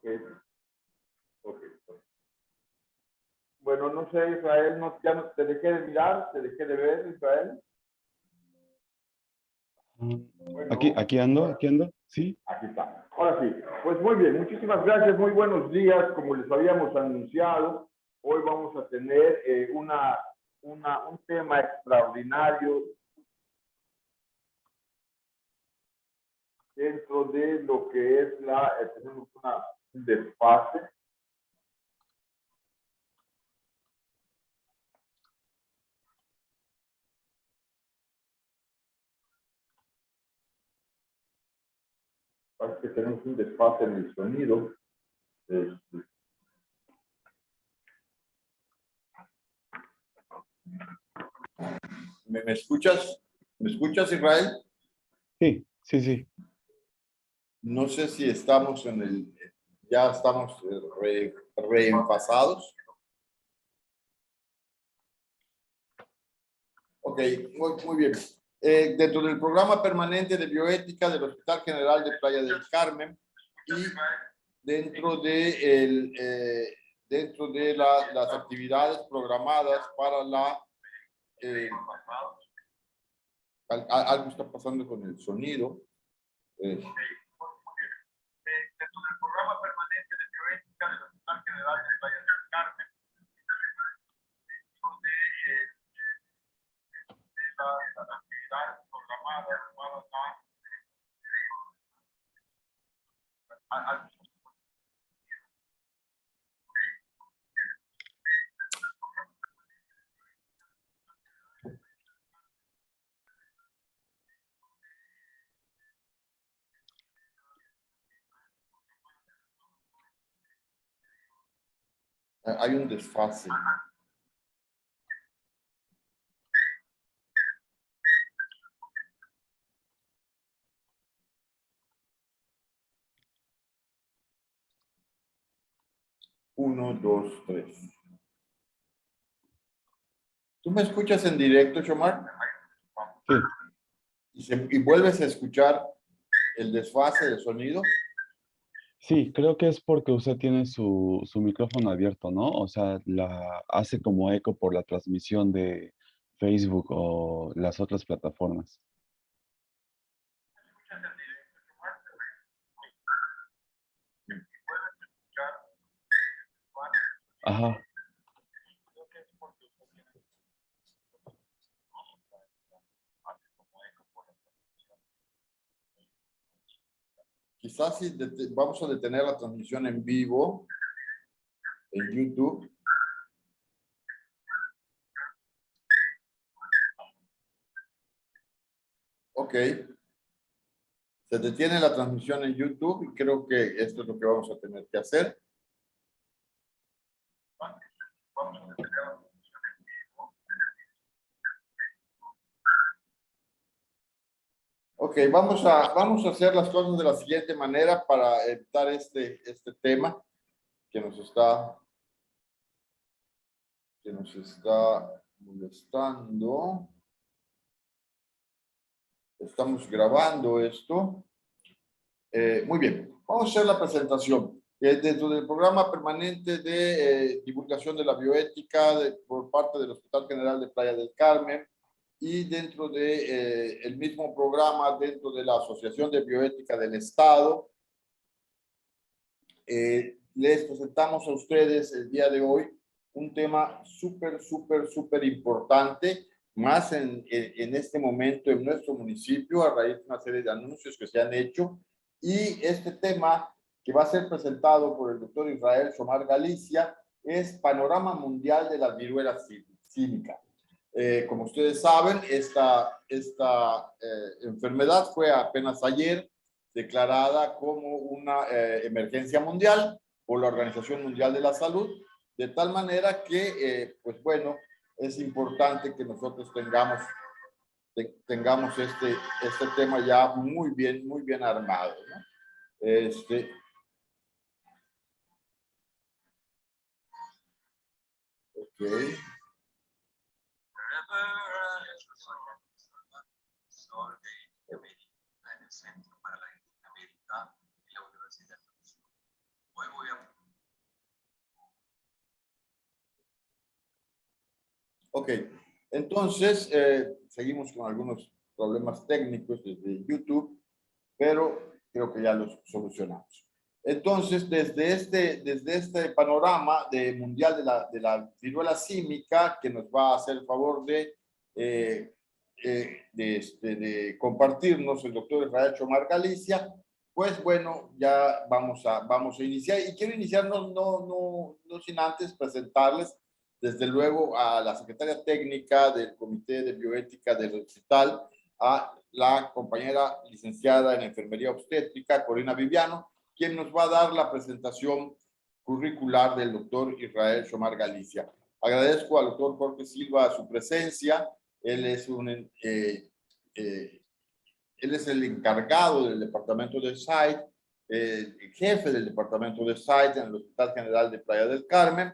Ok, ok. Bueno, no sé, Israel, no, ya no te dejé de mirar, te dejé de ver, Israel. Bueno, Aquí ando, sí. aquí está. Ahora sí, pues muy bien, muchísimas gracias, muy buenos días. Como les habíamos anunciado, hoy vamos a tener un tema extraordinario dentro de lo que es tenemos un desfase. Parece que tenemos un desfase en el sonido. ¿Me escuchas? ¿Me escuchas, Israel? Sí, sí, sí. No sé si estamos ya estamos reenfasados. Ok, muy bien. Dentro del programa permanente de bioética del Hospital General de Playa del Carmen y dentro de las actividades programadas para algo está pasando con el sonido. Dentro del programa permanente de bioética del Hospital General de Playa del Carmen, las actividades programadas para hay un desfase. Uno, dos, tres. ¿Tú me escuchas en directo, Xomar? Sí. ¿Y vuelves a escuchar el desfase de sonido? Sí, creo que es porque usted tiene su micrófono abierto, ¿no? O sea, hace como eco por la transmisión de Facebook o las otras plataformas. Ajá. Quizás si vamos a detener la transmisión en vivo en YouTube. Ok. Se detiene la transmisión en YouTube y creo que esto es lo que vamos a tener que hacer. Ok, vamos a hacer las cosas de la siguiente manera para evitar este tema que nos está molestando. Estamos grabando esto. Muy bien, vamos a hacer la presentación. Dentro del programa permanente de divulgación de la bioética por parte del Hospital General de Playa del Carmen y dentro de el mismo programa dentro de la Asociación de Bioética del Estado, les presentamos a ustedes el día de hoy un tema súper importante, más en este momento en nuestro municipio a raíz de una serie de anuncios que se han hecho. Y este tema que va a ser presentado por el doctor Israel Xomar Galicia es Panorama Mundial de la Viruela Símica. Como ustedes saben, esta enfermedad fue apenas ayer declarada como una emergencia mundial por la Organización Mundial de la Salud, de tal manera que, pues bueno, es importante que nosotros tengamos este tema ya muy bien armado, ¿no? Ok. Hoy Ok, entonces seguimos con algunos problemas técnicos desde YouTube, pero creo que ya los solucionamos. Entonces, desde este panorama mundial de la viruela símica, que nos va a hacer el favor de compartirnos el doctor Israel Chomar Galicia, pues bueno, ya vamos a iniciar. Y quiero iniciar no sin antes presentarles, desde luego, a la secretaria técnica del Comité de Bioética del hospital, a la compañera licenciada en Enfermería Obstétrica, Corina Viviano, quien nos va a dar la presentación curricular del doctor Israel Chomar Galicia. Agradezco al doctor Jorge Silva su presencia. Él es él es el encargado del departamento de SAID, jefe del departamento de SAID en el Hospital General de Playa del Carmen,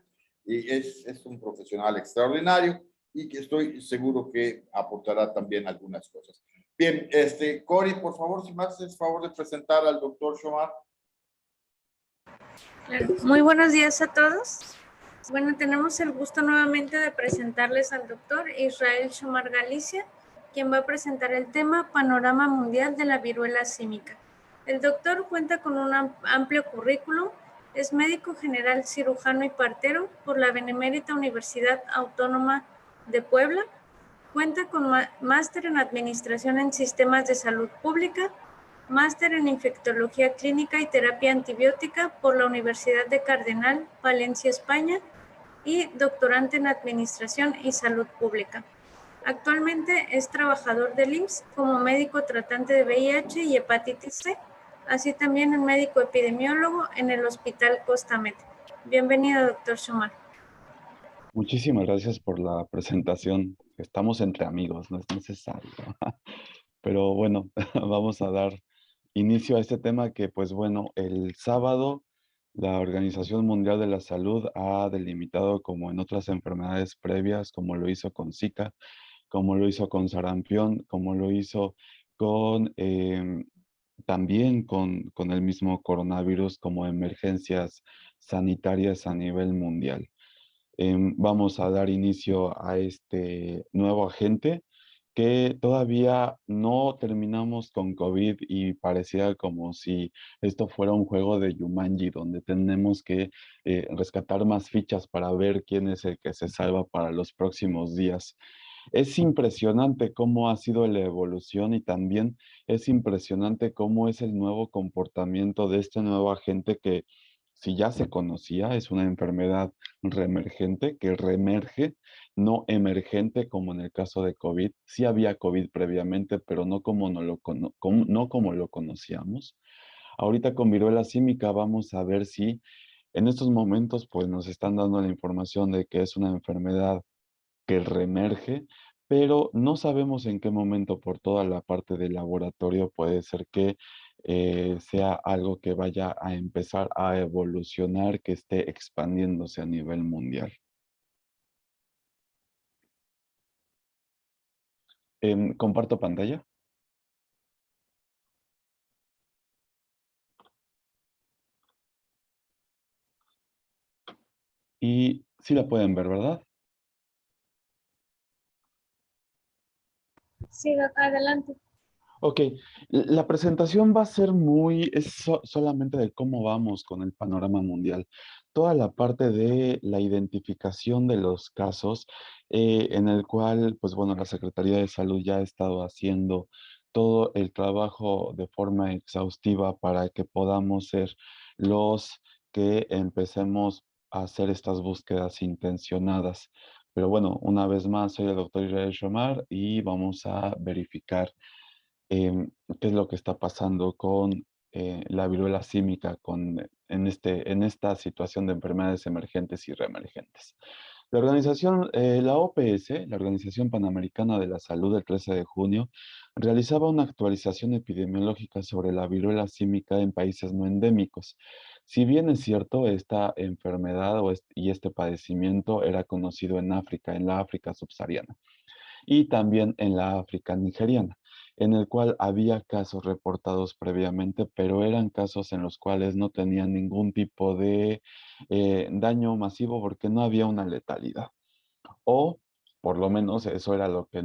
y es un profesional extraordinario y que estoy seguro que aportará también algunas cosas. Bien, Cori, por favor, si me haces favor de presentar al doctor Chomar. Claro. Muy buenos días a todos. Bueno, tenemos el gusto nuevamente de presentarles al doctor Israel Chomar Galicia, quien va a presentar el tema Panorama Mundial de la Viruela Símica. El doctor cuenta con un amplio currículum, es médico general cirujano y partero por la Benemérita Universidad Autónoma de Puebla, cuenta con máster en Administración en Sistemas de Salud Pública, máster en Infectología Clínica y Terapia Antibiótica por la Universidad de Cardenal, Valencia, España, y doctorante en Administración y Salud Pública. Actualmente es trabajador del IMSS como médico tratante de VIH y hepatitis C, así también en médico epidemiólogo en el Hospital Costa Med. Bienvenido, doctor Chomar. Muchísimas gracias por la presentación. Estamos entre amigos, no es necesario. Pero bueno, vamos a dar inicio a este tema que, pues bueno, el sábado la Organización Mundial de la Salud ha delimitado, como en otras enfermedades previas, como lo hizo con Zika, como lo hizo con sarampión, como lo hizo con también con el mismo coronavirus, como emergencias sanitarias a nivel mundial. Vamos a dar inicio a este nuevo agente que todavía no terminamos con COVID y parecía como si esto fuera un juego de Jumanji donde tenemos que rescatar más fichas para ver quién es el que se salva para los próximos días. Es impresionante cómo ha sido la evolución y también es impresionante cómo es el nuevo comportamiento de este nuevo agente que, si ya se conocía, es una enfermedad reemergente que reemerge, no emergente como en el caso de COVID. Sí había COVID previamente, pero no no como lo conocíamos. Ahorita con viruela símica vamos a ver si en estos momentos pues nos están dando la información de que es una enfermedad que reemerge, pero no sabemos en qué momento por toda la parte del laboratorio puede ser que sea algo que vaya a empezar a evolucionar, que esté expandiéndose a nivel mundial. Comparto pantalla. Y sí la pueden ver, ¿verdad? Sí, adelante. Ok, la presentación va a ser solamente de cómo vamos con el panorama mundial. Toda la parte de la identificación de los casos, en el cual, pues bueno, la Secretaría de Salud ya ha estado haciendo todo el trabajo de forma exhaustiva para que podamos ser los que empecemos a hacer estas búsquedas intencionadas. Pero bueno, una vez más, soy el doctor Israel Shomar y vamos a verificar qué es lo que está pasando con la viruela símica en esta situación de enfermedades emergentes y reemergentes. La OPS, la Organización Panamericana de la Salud, el 13 de junio, realizaba una actualización epidemiológica sobre la viruela símica en países no endémicos. Si bien es cierto, esta enfermedad y este padecimiento era conocido en África, en la África subsahariana y también en la África nigeriana, en el cual había casos reportados previamente, pero eran casos en los cuales no tenían ningún tipo de daño masivo porque no había una letalidad. O por lo menos eso era lo que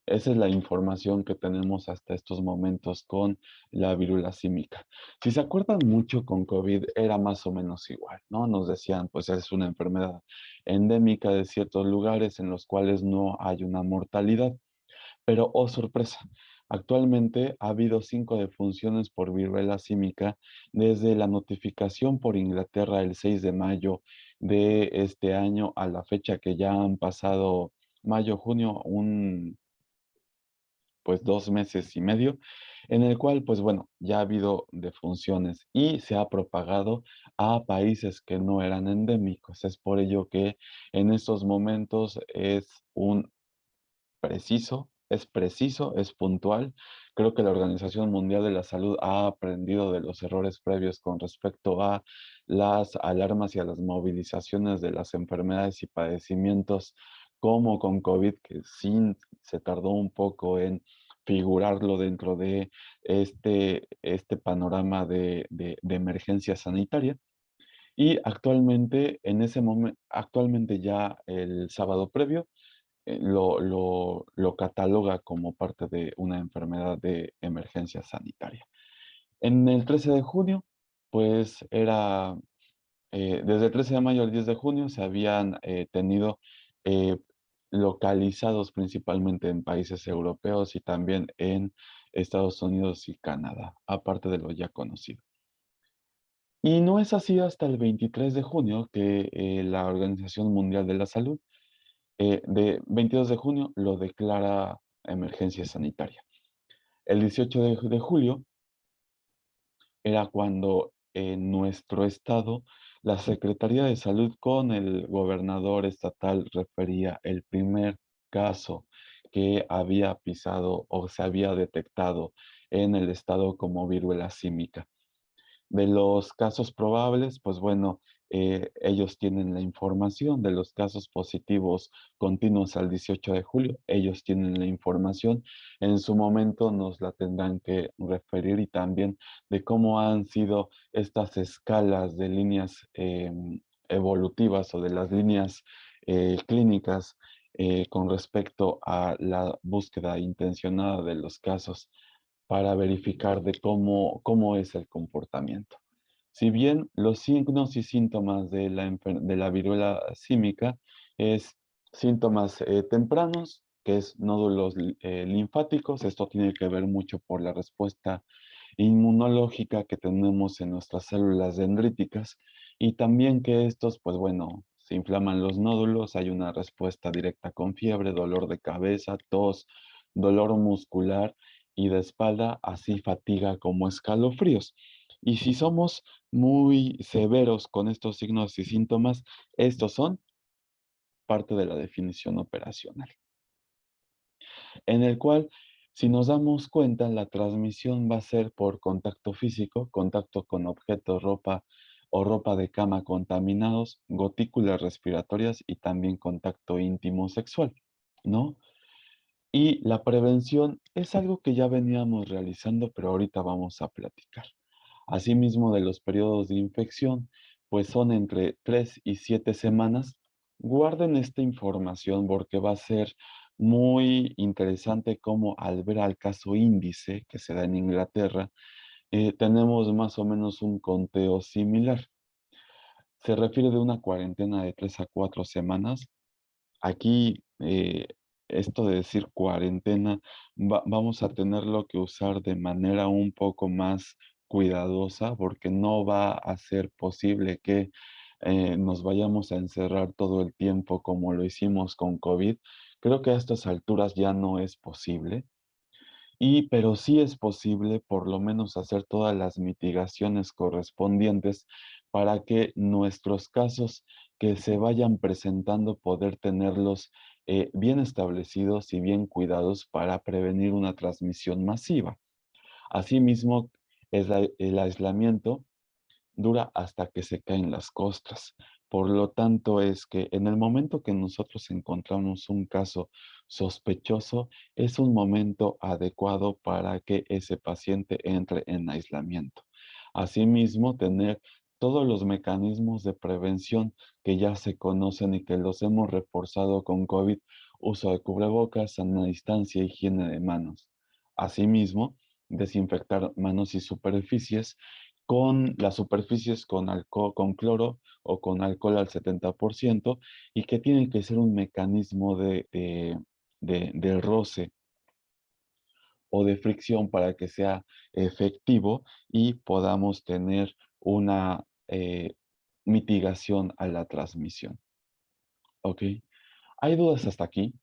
esa es la información que tenemos hasta estos momentos con la viruela símica. Si se acuerdan mucho con COVID era más o menos igual, ¿no? Nos decían, pues es una enfermedad endémica de ciertos lugares en los cuales no hay una mortalidad. Pero, oh sorpresa, actualmente ha habido 5 defunciones por viruela símica desde la notificación por Inglaterra el 6 de mayo de este año a la fecha que ya han pasado mayo, junio, pues 2 meses y medio, en el cual, pues bueno, ya ha habido defunciones y se ha propagado a países que no eran endémicos. Es por ello que en estos momentos es puntual. Creo que la Organización Mundial de la Salud ha aprendido de los errores previos con respecto a las alarmas y a las movilizaciones de las enfermedades y padecimientos como con COVID, que sí se tardó un poco en figurarlo dentro de este panorama de emergencia sanitaria. Y actualmente, actualmente ya el sábado previo, lo cataloga como parte de una enfermedad de emergencia sanitaria. En el 13 de junio, pues desde el 13 de mayo al 10 de junio se habían tenido eh, localizados principalmente en países europeos y también en Estados Unidos y Canadá, aparte de lo ya conocido. Y no es así hasta el 23 de junio que la Organización Mundial de la Salud de 22 de junio lo declara emergencia sanitaria. El 18 de julio era cuando en nuestro estado la Secretaría de Salud con el gobernador estatal refería el primer caso que había pisado o se había detectado en el estado como viruela símica. De los casos probables, pues bueno, ellos tienen la información de los casos positivos continuos al 18 de julio. Ellos tienen la información. En su momento nos la tendrán que referir y también de cómo han sido estas escalas de líneas evolutivas o de las líneas clínicas con respecto a la búsqueda intencionada de los casos para verificar de cómo es el comportamiento. Si bien los signos y síntomas de la viruela símica es síntomas tempranos, que es nódulos linfáticos, esto tiene que ver mucho por la respuesta inmunológica que tenemos en nuestras células dendríticas y también que estos, pues bueno, se inflaman los nódulos, hay una respuesta directa con fiebre, dolor de cabeza, tos, dolor muscular y de espalda, así fatiga como escalofríos. Y si somos muy severos con estos signos y síntomas, estos son parte de la definición operacional, en el cual, si nos damos cuenta, la transmisión va a ser por contacto físico, contacto con objetos, ropa o ropa de cama contaminados, gotículas respiratorias y también contacto íntimo sexual, ¿no? Y la prevención es algo que ya veníamos realizando, pero ahorita vamos a platicar. Asimismo, de los periodos de infección, pues son entre 3 y 7 semanas. Guarden esta información porque va a ser muy interesante cómo al ver al caso índice que se da en Inglaterra, tenemos más o menos un conteo similar. Se refiere de una cuarentena de 3 a 4 semanas. Aquí, esto de decir cuarentena, vamos a tenerlo que usar de manera un poco más cuidadosa, porque no va a ser posible que nos vayamos a encerrar todo el tiempo como lo hicimos con COVID. Creo que a estas alturas ya no es posible. Pero sí es posible por lo menos hacer todas las mitigaciones correspondientes para que nuestros casos que se vayan presentando poder tenerlos bien establecidos y bien cuidados para prevenir una transmisión masiva. Asimismo, el aislamiento dura hasta que se caen las costras. Por lo tanto, es que en el momento que nosotros encontramos un caso sospechoso, es un momento adecuado para que ese paciente entre en aislamiento. Asimismo, tener todos los mecanismos de prevención que ya se conocen y que los hemos reforzado con COVID, uso de cubrebocas, sana distancia, higiene de manos. Asimismo, desinfectar manos y superficies con las superficies con alcohol, con cloro o con alcohol al 70% y que tiene que ser un mecanismo de roce o de fricción para que sea efectivo y podamos tener una mitigación a la transmisión. ¿Ok? ¿Hay dudas hasta aquí?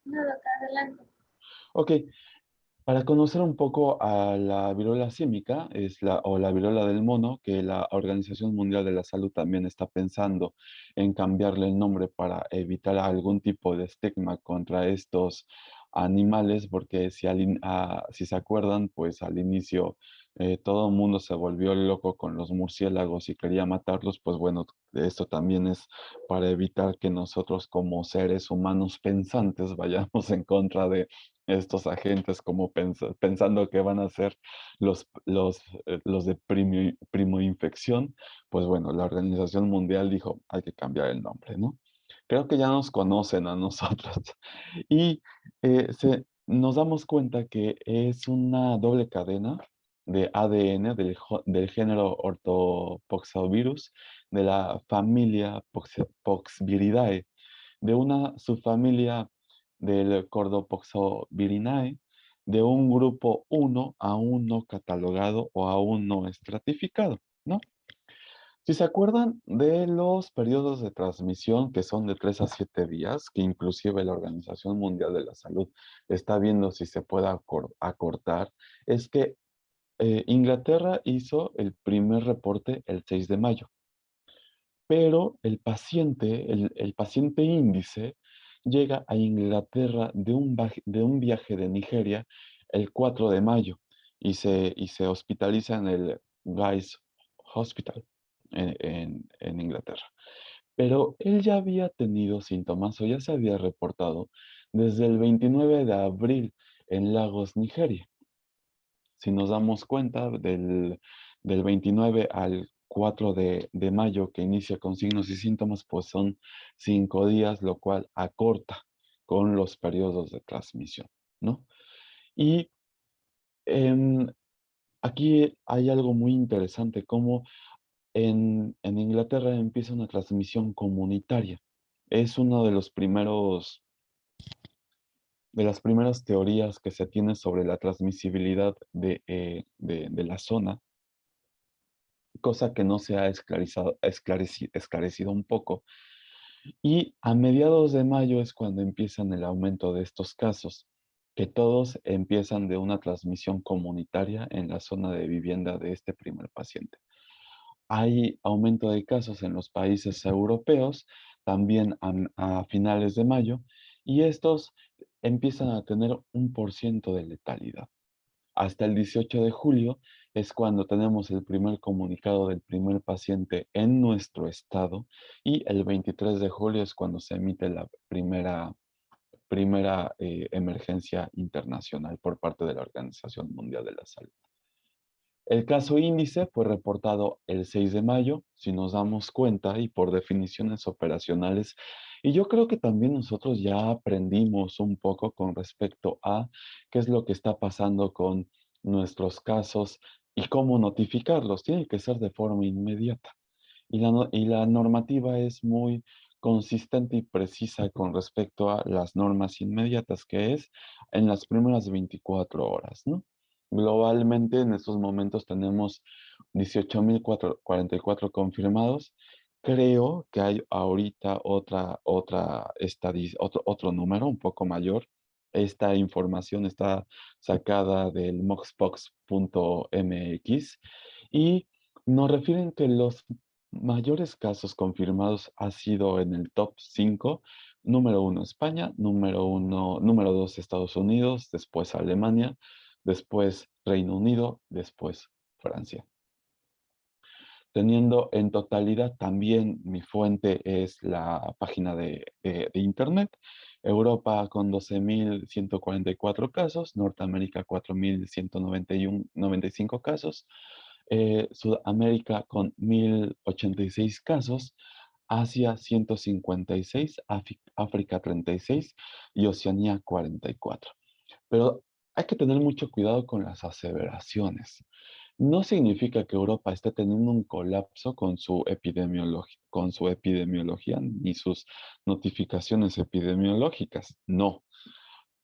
No, doctor, adelante. Ok, para conocer un poco a la viruela símica o la viruela del mono, que la Organización Mundial de la Salud también está pensando en cambiarle el nombre para evitar algún tipo de estigma contra estos animales, porque si se acuerdan, pues al inicio todo el mundo se volvió loco con los murciélagos y quería matarlos, pues bueno, esto también es para evitar que nosotros como seres humanos pensantes vayamos en contra de estos agentes como pensando que van a ser los de primo infección, pues bueno, la Organización Mundial dijo, hay que cambiar el nombre, ¿no? Creo que ya nos conocen a nosotros y nos damos cuenta que es una doble cadena de ADN del género Orthopoxvirus de la familia Poxviridae, de una subfamilia del Cordopoxvirinae, de un grupo 1 aún no catalogado o aún no estratificado, ¿no? Si se acuerdan de los periodos de transmisión que son de 3 a 7 días, que inclusive la Organización Mundial de la Salud está viendo si se puede acortar, es que Inglaterra hizo el primer reporte el 6 de mayo, pero el paciente índice llega a Inglaterra de un viaje de Nigeria el 4 de mayo y se hospitaliza en el Guy's Hospital en Inglaterra. Pero él ya había tenido síntomas o ya se había reportado desde el 29 de abril en Lagos, Nigeria. Si nos damos cuenta, del 29 al 4 de mayo, que inicia con signos y síntomas, pues son 5 días, lo cual acorta con los periodos de transmisión, ¿no? Y em, aquí hay algo muy interesante, como en Inglaterra empieza una transmisión comunitaria. Es uno de las primeras teorías que se tiene sobre la transmisibilidad de la zona, cosa que no se ha esclarecido un poco. Y a mediados de mayo es cuando empiezan el aumento de estos casos, que todos empiezan de una transmisión comunitaria en la zona de vivienda de este primer paciente. Hay aumento de casos en los países europeos, también a finales de mayo, y estos empiezan a tener 1% de letalidad. Hasta el 18 de julio es cuando tenemos el primer comunicado del primer paciente en nuestro estado y el 23 de julio es cuando se emite la primera emergencia internacional por parte de la Organización Mundial de la Salud. El caso índice fue reportado el 6 de mayo, si nos damos cuenta, y por definiciones operacionales. Y yo creo que también nosotros ya aprendimos un poco con respecto a qué es lo que está pasando con nuestros casos y cómo notificarlos. Tiene que ser de forma inmediata. Y la normativa es muy consistente y precisa con respecto a las normas inmediatas, que es en las primeras 24 horas, ¿no? Globalmente, en estos momentos tenemos 18.044 confirmados. Creo que hay ahorita otro número un poco mayor. Esta información está sacada del moxpox.mx y nos refieren que los mayores casos confirmados ha sido en el top 5. Número 1 España, número 2 Estados Unidos, después Alemania, después Reino Unido, después Francia. Teniendo en totalidad también mi fuente es la página de internet, Europa con 12.144 casos, Norteamérica 4.195 casos, Sudamérica con 1086 casos, Asia 156, África 36 y Oceanía 44. Pero hay que tener mucho cuidado con las aseveraciones. No significa que Europa esté teniendo un colapso con su epidemiología ni sus notificaciones epidemiológicas. No,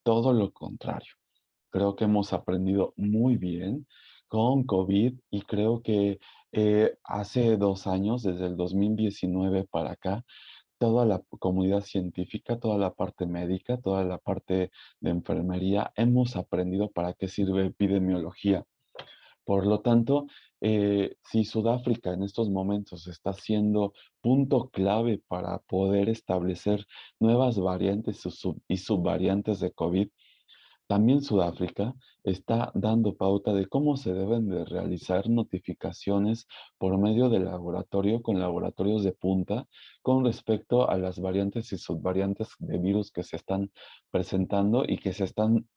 todo lo contrario. Creo que hemos aprendido muy bien con COVID y creo que hace 2 años, desde el 2019 para acá, toda la comunidad científica, toda la parte médica, toda la parte de enfermería, hemos aprendido para qué sirve epidemiología. Por lo tanto, si Sudáfrica en estos momentos está siendo punto clave para poder establecer nuevas variantes y subvariantes de COVID, también Sudáfrica está dando pauta de cómo se deben de realizar notificaciones por medio del laboratorio con laboratorios de punta con respecto a las variantes y subvariantes de virus que se están presentando y que están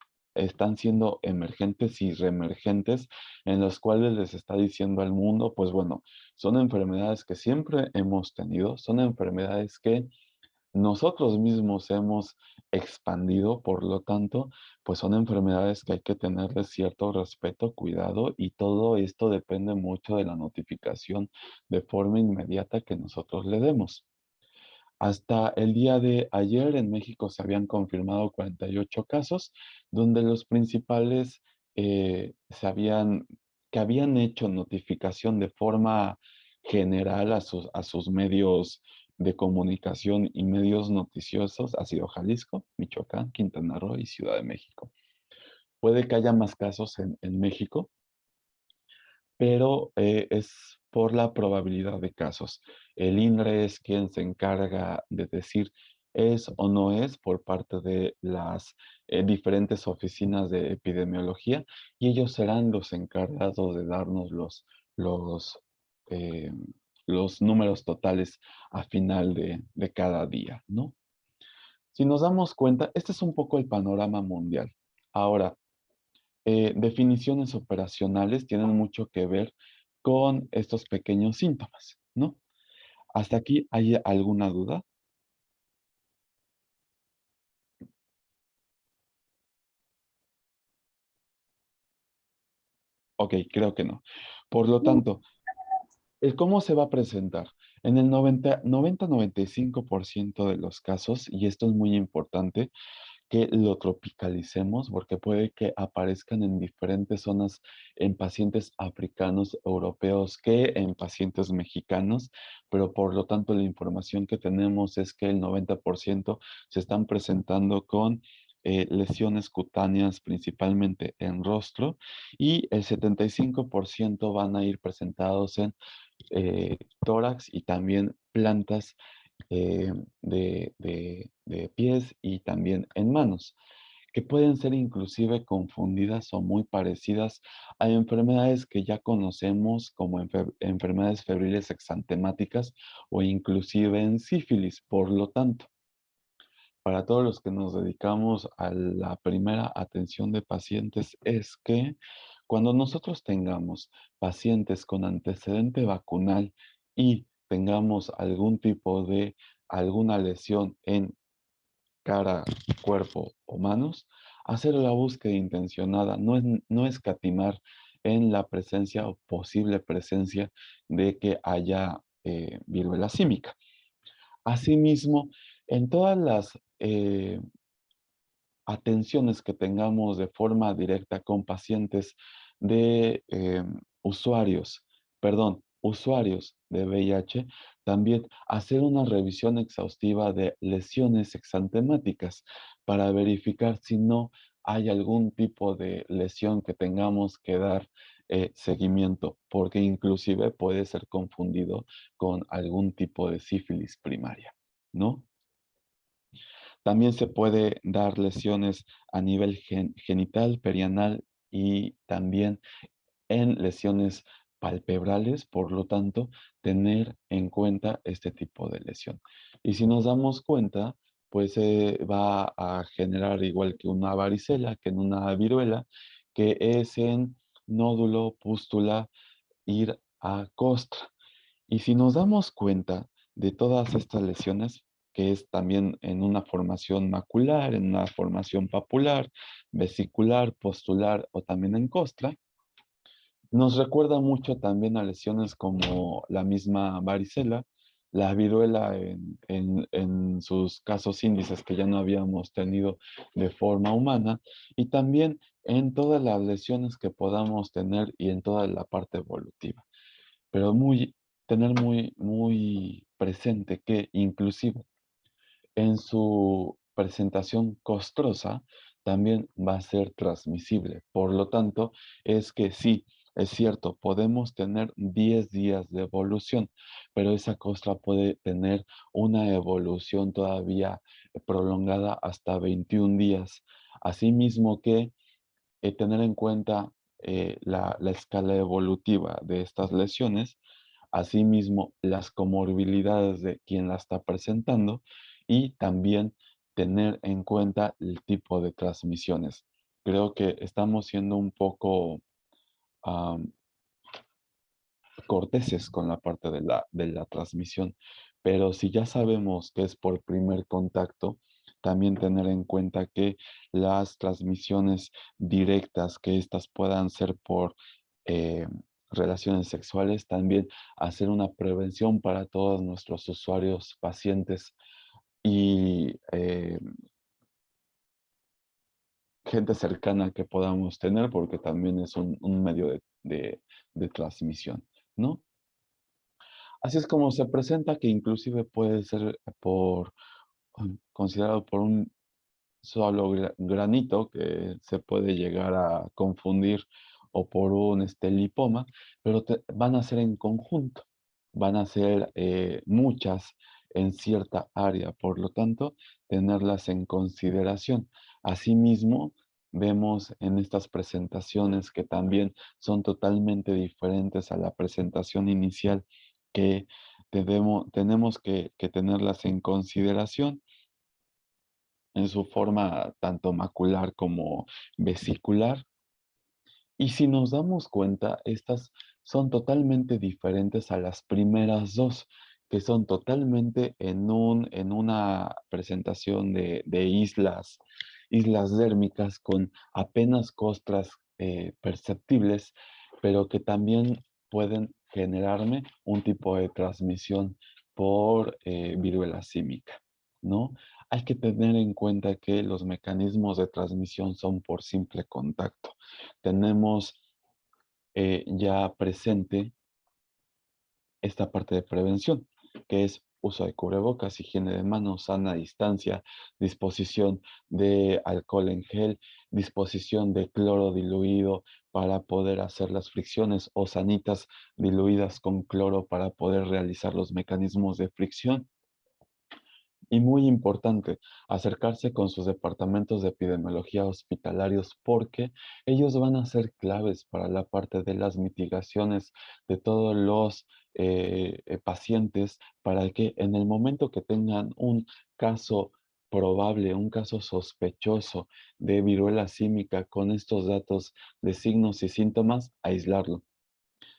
siendo emergentes y reemergentes, en los cuales les está diciendo al mundo, pues bueno, son enfermedades que siempre hemos tenido, son enfermedades que nosotros mismos hemos expandido, por lo tanto, pues son enfermedades que hay que tenerle cierto respeto, cuidado, y todo esto depende mucho de la notificación de forma inmediata que nosotros le demos. Hasta el día de ayer en México se habían confirmado 48 casos, donde los principales que habían hecho notificación de forma general a sus medios de comunicación y medios noticiosos ha sido Jalisco, Michoacán, Quintana Roo y Ciudad de México. Puede que haya más casos en México, pero es por la probabilidad de casos. El INRE es quien se encarga de decir es o no es por parte de las diferentes oficinas de epidemiología y ellos serán los encargados de darnos los, eh, los números totales a final de cada día, ¿no? Si nos damos cuenta, este es un poco el panorama mundial. Ahora, definiciones operacionales tienen mucho que ver con estos pequeños síntomas, ¿no? ¿Hasta aquí hay alguna duda? Ok, creo que no. Por lo tanto, ¿el cómo se va a presentar? En el 90-95% de los casos, y esto es muy importante, que lo tropicalicemos porque puede que aparezcan en diferentes zonas en pacientes africanos, europeos, que en pacientes mexicanos, pero por lo tanto la información que tenemos es que el 90% se están presentando con lesiones cutáneas principalmente en rostro y el 75% van a ir presentados en tórax y también plantas de pies y también en manos, que pueden ser inclusive confundidas o muy parecidas a enfermedades que ya conocemos como enfermedades febriles exantemáticas o inclusive en sífilis. Por lo tanto, para todos los que nos dedicamos a la primera atención de pacientes es que cuando nosotros tengamos pacientes con antecedente vacunal y tengamos algún tipo de alguna lesión en cara, cuerpo o manos, hacer la búsqueda intencionada, no escatimar en la presencia o posible presencia de que haya viruela símica. Asimismo, en todas las atenciones que tengamos de forma directa con pacientes de usuarios de VIH, también hacer una revisión exhaustiva de lesiones exantemáticas para verificar si no hay algún tipo de lesión que tengamos que dar seguimiento, porque inclusive puede ser confundido con algún tipo de sífilis primaria, ¿no? También se puede dar lesiones a nivel genital, perianal y también en lesiones palpebrales, por lo tanto, tener en cuenta este tipo de lesión. Y si nos damos cuenta, pues va a generar igual que una varicela, que en una viruela, que es en nódulo, pústula, ir a costra. Y si nos damos cuenta de todas estas lesiones, que es también en una formación macular, en una formación papular, vesicular, postular o también en costra, nos recuerda mucho también a lesiones como la misma varicela, la viruela en sus casos índices que ya no habíamos tenido de forma humana, y también en todas las lesiones que podamos tener y en toda la parte evolutiva. Pero tener muy presente que inclusive en su presentación costrosa también va a ser transmisible. Por lo tanto, es que sí, es cierto, podemos tener 10 días de evolución, pero esa costra puede tener una evolución todavía prolongada hasta 21 días. Asimismo que tener en cuenta la escala evolutiva de estas lesiones, asimismo las comorbilidades de quien la está presentando y también tener en cuenta el tipo de transmisiones. Creo que estamos siendo un poco am, corteses con la parte de la transmisión, pero si ya sabemos que es por primer contacto, también tener en cuenta que las transmisiones directas, que estas puedan ser por eh, relaciones sexuales, también hacer una prevención para todos nuestros usuarios, pacientes y gente cercana que podamos tener, porque también es un medio de transmisión, ¿no? Así es como se presenta, que inclusive puede ser considerado por un solo granito que se puede llegar a confundir o por un lipoma, pero van a ser en conjunto, van a ser muchas en cierta área, por lo tanto, tenerlas en consideración. Asimismo, vemos en estas presentaciones que también son totalmente diferentes a la presentación inicial, que tenemos que tenerlas en consideración en su forma tanto macular como vesicular. Y si nos damos cuenta, estas son totalmente diferentes a las primeras dos, que son totalmente en una presentación de islas dérmicas con apenas costras perceptibles, pero que también pueden generarme un tipo de transmisión por viruela símica, ¿no? Hay que tener en cuenta que los mecanismos de transmisión son por simple contacto. Tenemos ya presente esta parte de prevención, que es uso de cubrebocas, higiene de manos, sana distancia, disposición de alcohol en gel, disposición de cloro diluido para poder hacer las fricciones o sanitas diluidas con cloro para poder realizar los mecanismos de fricción. Y muy importante, acercarse con sus departamentos de epidemiología hospitalarios, porque ellos van a ser claves para la parte de las mitigaciones de todos los pacientes, para que en el momento que tengan un caso probable, un caso sospechoso de viruela símica con estos datos de signos y síntomas, aislarlo.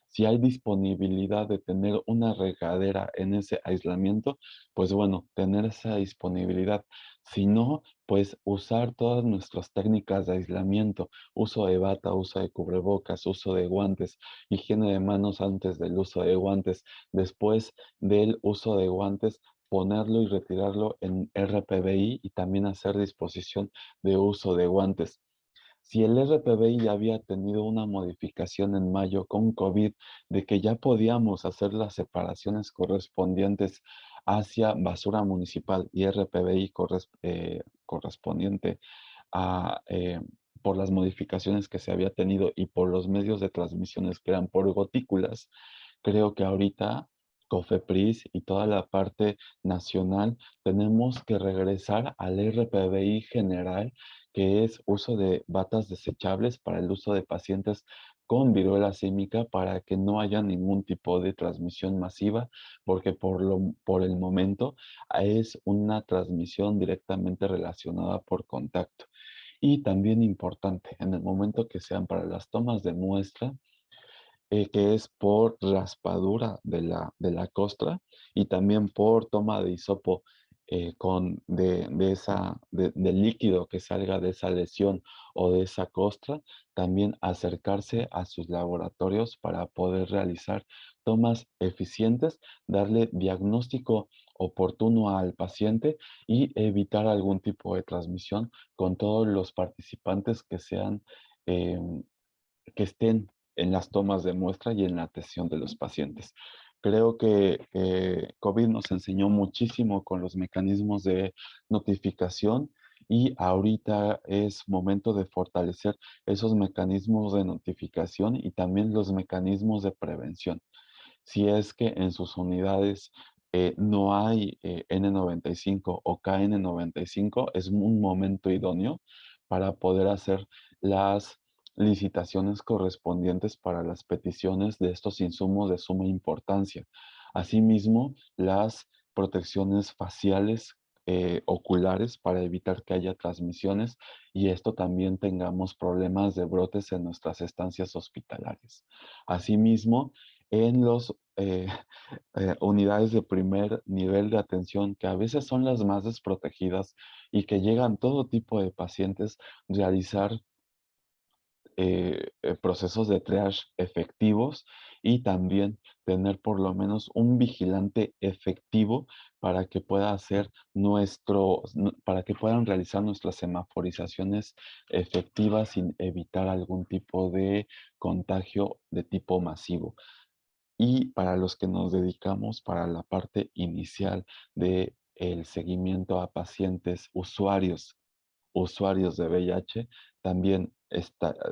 Si hay disponibilidad de tener una regadera en ese aislamiento, pues bueno, tener esa disponibilidad. Si no, pues usar todas nuestras técnicas de aislamiento, uso de bata, uso de cubrebocas, uso de guantes, higiene de manos antes del uso de guantes, después del uso de guantes, ponerlo y retirarlo en RPBI y también hacer disposición de uso de guantes. Si el RPBI ya había tenido una modificación en mayo con COVID, de que ya podíamos hacer las separaciones correspondientes hacia basura municipal y RPBI correspondiente a, por las modificaciones que se había tenido y por los medios de transmisiones que eran por gotículas, creo que ahorita COFEPRIS y toda la parte nacional tenemos que regresar al RPBI general, que es uso de batas desechables para el uso de pacientes con viruela símica, para que no haya ningún tipo de transmisión masiva, porque por el momento es una transmisión directamente relacionada por contacto. Y también importante, en el momento que sean para las tomas de muestra, que es por raspadura de la costra y también por toma de hisopo del líquido que salga de esa lesión o de esa costra, también acercarse a sus laboratorios para poder realizar tomas eficientes, darle diagnóstico oportuno al paciente y evitar algún tipo de transmisión con todos los participantes que sean, que estén en las tomas de muestra y en la atención de los pacientes. Creo que COVID nos enseñó muchísimo con los mecanismos de notificación y ahorita es momento de fortalecer esos mecanismos de notificación y también los mecanismos de prevención. Si es que en sus unidades no hay N95 o KN95, es un momento idóneo para poder hacer las licitaciones correspondientes para las peticiones de estos insumos de suma importancia. Asimismo, las protecciones faciales oculares para evitar que haya transmisiones y esto también tengamos problemas de brotes en nuestras estancias hospitalarias. Asimismo, en los unidades de primer nivel de atención, que a veces son las más desprotegidas y que llegan todo tipo de pacientes, realizar procesos de triage efectivos y también tener por lo menos un vigilante efectivo para que pueda hacer para que puedan realizar nuestras semaforizaciones efectivas sin evitar algún tipo de contagio de tipo masivo. Y para los que nos dedicamos para la parte inicial de el seguimiento a pacientes usuarios de VIH, también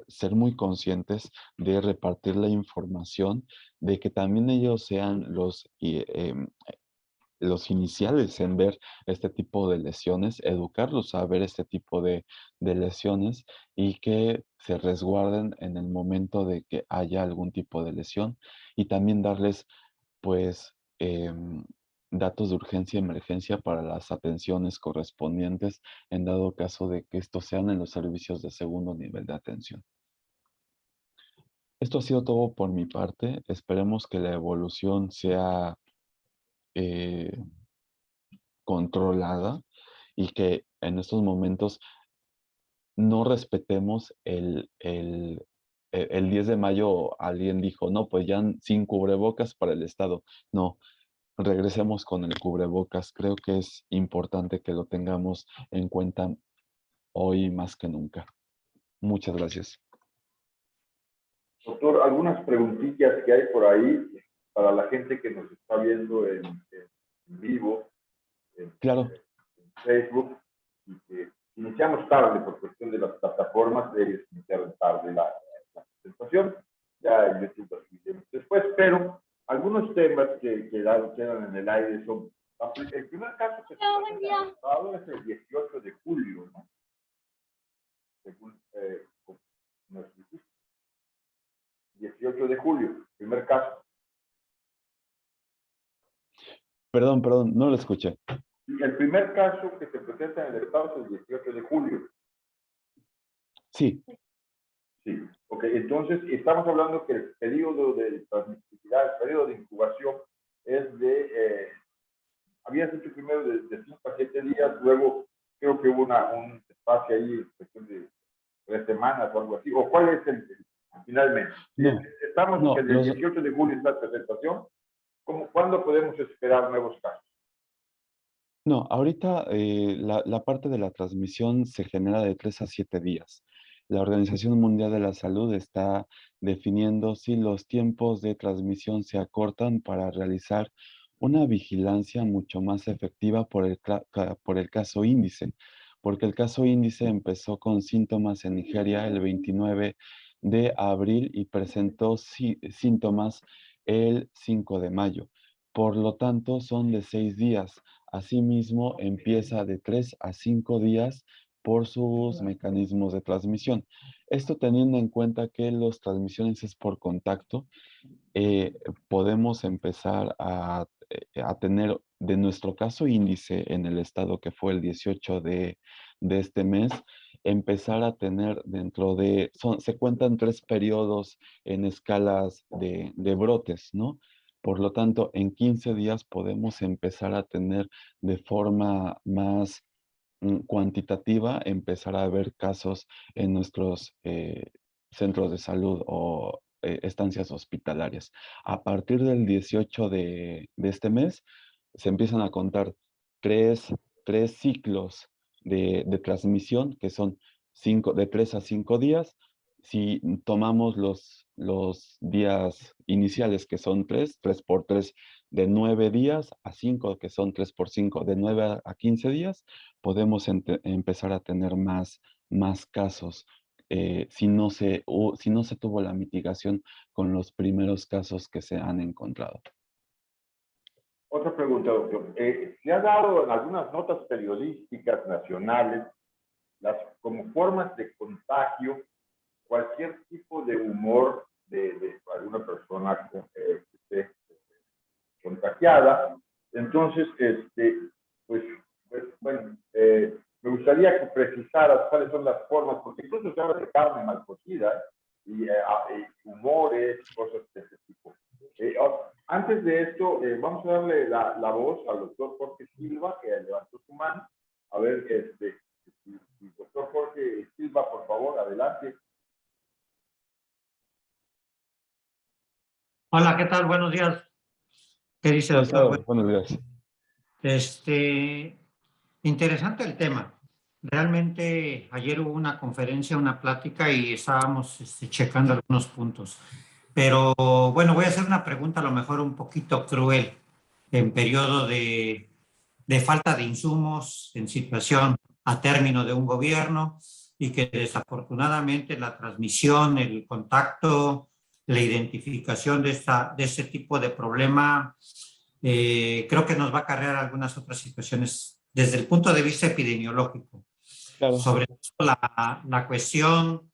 ser muy conscientes de repartir la información, de que también ellos sean los iniciales en ver este tipo de lesiones, educarlos a ver este tipo de lesiones y que se resguarden en el momento de que haya algún tipo de lesión y también darles pues datos de urgencia y emergencia para las atenciones correspondientes en dado caso de que estos sean en los servicios de segundo nivel de atención. Esto ha sido todo por mi parte. Esperemos que la evolución sea eh, controlada y que en estos momentos no respetemos el 10 de mayo alguien dijo, no, pues ya sin cubrebocas para el Estado. No, regresemos con el cubrebocas. Creo que es importante que lo tengamos en cuenta hoy más que nunca. Muchas gracias. Doctor, algunas preguntillas que hay por ahí para la gente que nos está viendo en vivo, Claro. en Facebook, y que iniciamos tarde por cuestión de las plataformas, ellos iniciaron tarde la presentación, ya en YouTube lo subiremos después, pero algunos temas que quedan en el aire son, el primer caso que se presenta en el Estado es el 18 de julio, ¿no? Según nos dijiste. 18 de julio, primer caso. Perdón, no lo escuché. El primer caso que se presenta en el Estado es el 18 de julio. Sí. Sí, ok, entonces estamos hablando que el periodo de transmisibilidad, el periodo de incubación es de, habías dicho primero de 5 a 7 días, luego creo que hubo un espacio ahí, cuestión de 3 semanas o algo así, o cuál es finalmente. No, estamos no, que el 18 de julio está la presentación, ¿cuándo podemos esperar nuevos casos? No, ahorita la parte de la transmisión se genera de 3 a 7 días. La Organización Mundial de la Salud está definiendo si los tiempos de transmisión se acortan para realizar una vigilancia mucho más efectiva por el caso índice, porque el caso índice empezó con síntomas en Nigeria el 29 de abril y presentó síntomas el 5 de mayo. Por lo tanto, son de 6 días. Asimismo, empieza de 3 a 5 días por sus mecanismos de transmisión. Esto teniendo en cuenta que las transmisiones es por contacto, podemos empezar a tener, de nuestro caso índice en el estado que fue el 18 de este mes, empezar a tener se cuentan 3 periodos en escalas de brotes, ¿no? Por lo tanto, en 15 días podemos empezar a tener de forma más cuantitativa, empezar a ver casos en nuestros centros de salud o estancias hospitalarias. A partir del 18 de este mes, se empiezan a contar tres, tres ciclos de transmisión, que son de 3 a 5 días. Si tomamos los días iniciales, que son 3 por 3, de 9 días a 5, que son 3 por 5, de 9 a 15 días, podemos empezar a tener más casos si no se tuvo la mitigación con los primeros casos que se han encontrado. Otra pregunta, doctor. Se ha dado en algunas notas periodísticas nacionales como formas de contagio cualquier tipo de humor de alguna persona que esté contagiada. Entonces, bueno, me gustaría que precisaras cuáles son las formas, porque incluso se habla de carne mal cocida y humores, cosas de ese tipo. Antes de esto, vamos a darle la voz al doctor Jorge Silva, que levantó su mano. A ver, doctor Jorge Silva, por favor, adelante. Hola, ¿qué tal? Buenos días. ¿Qué dice, doctor? Buenos días. Interesante el tema. Realmente ayer hubo una conferencia, una plática y estábamos checando algunos puntos. Pero bueno, voy a hacer una pregunta a lo mejor un poquito cruel en periodo de falta de insumos, en situación a término de un gobierno y que desafortunadamente la transmisión, el contacto, la identificación de este tipo de problema creo que nos va a acarrear algunas otras situaciones desde el punto de vista epidemiológico. Claro. Sobre todo la cuestión,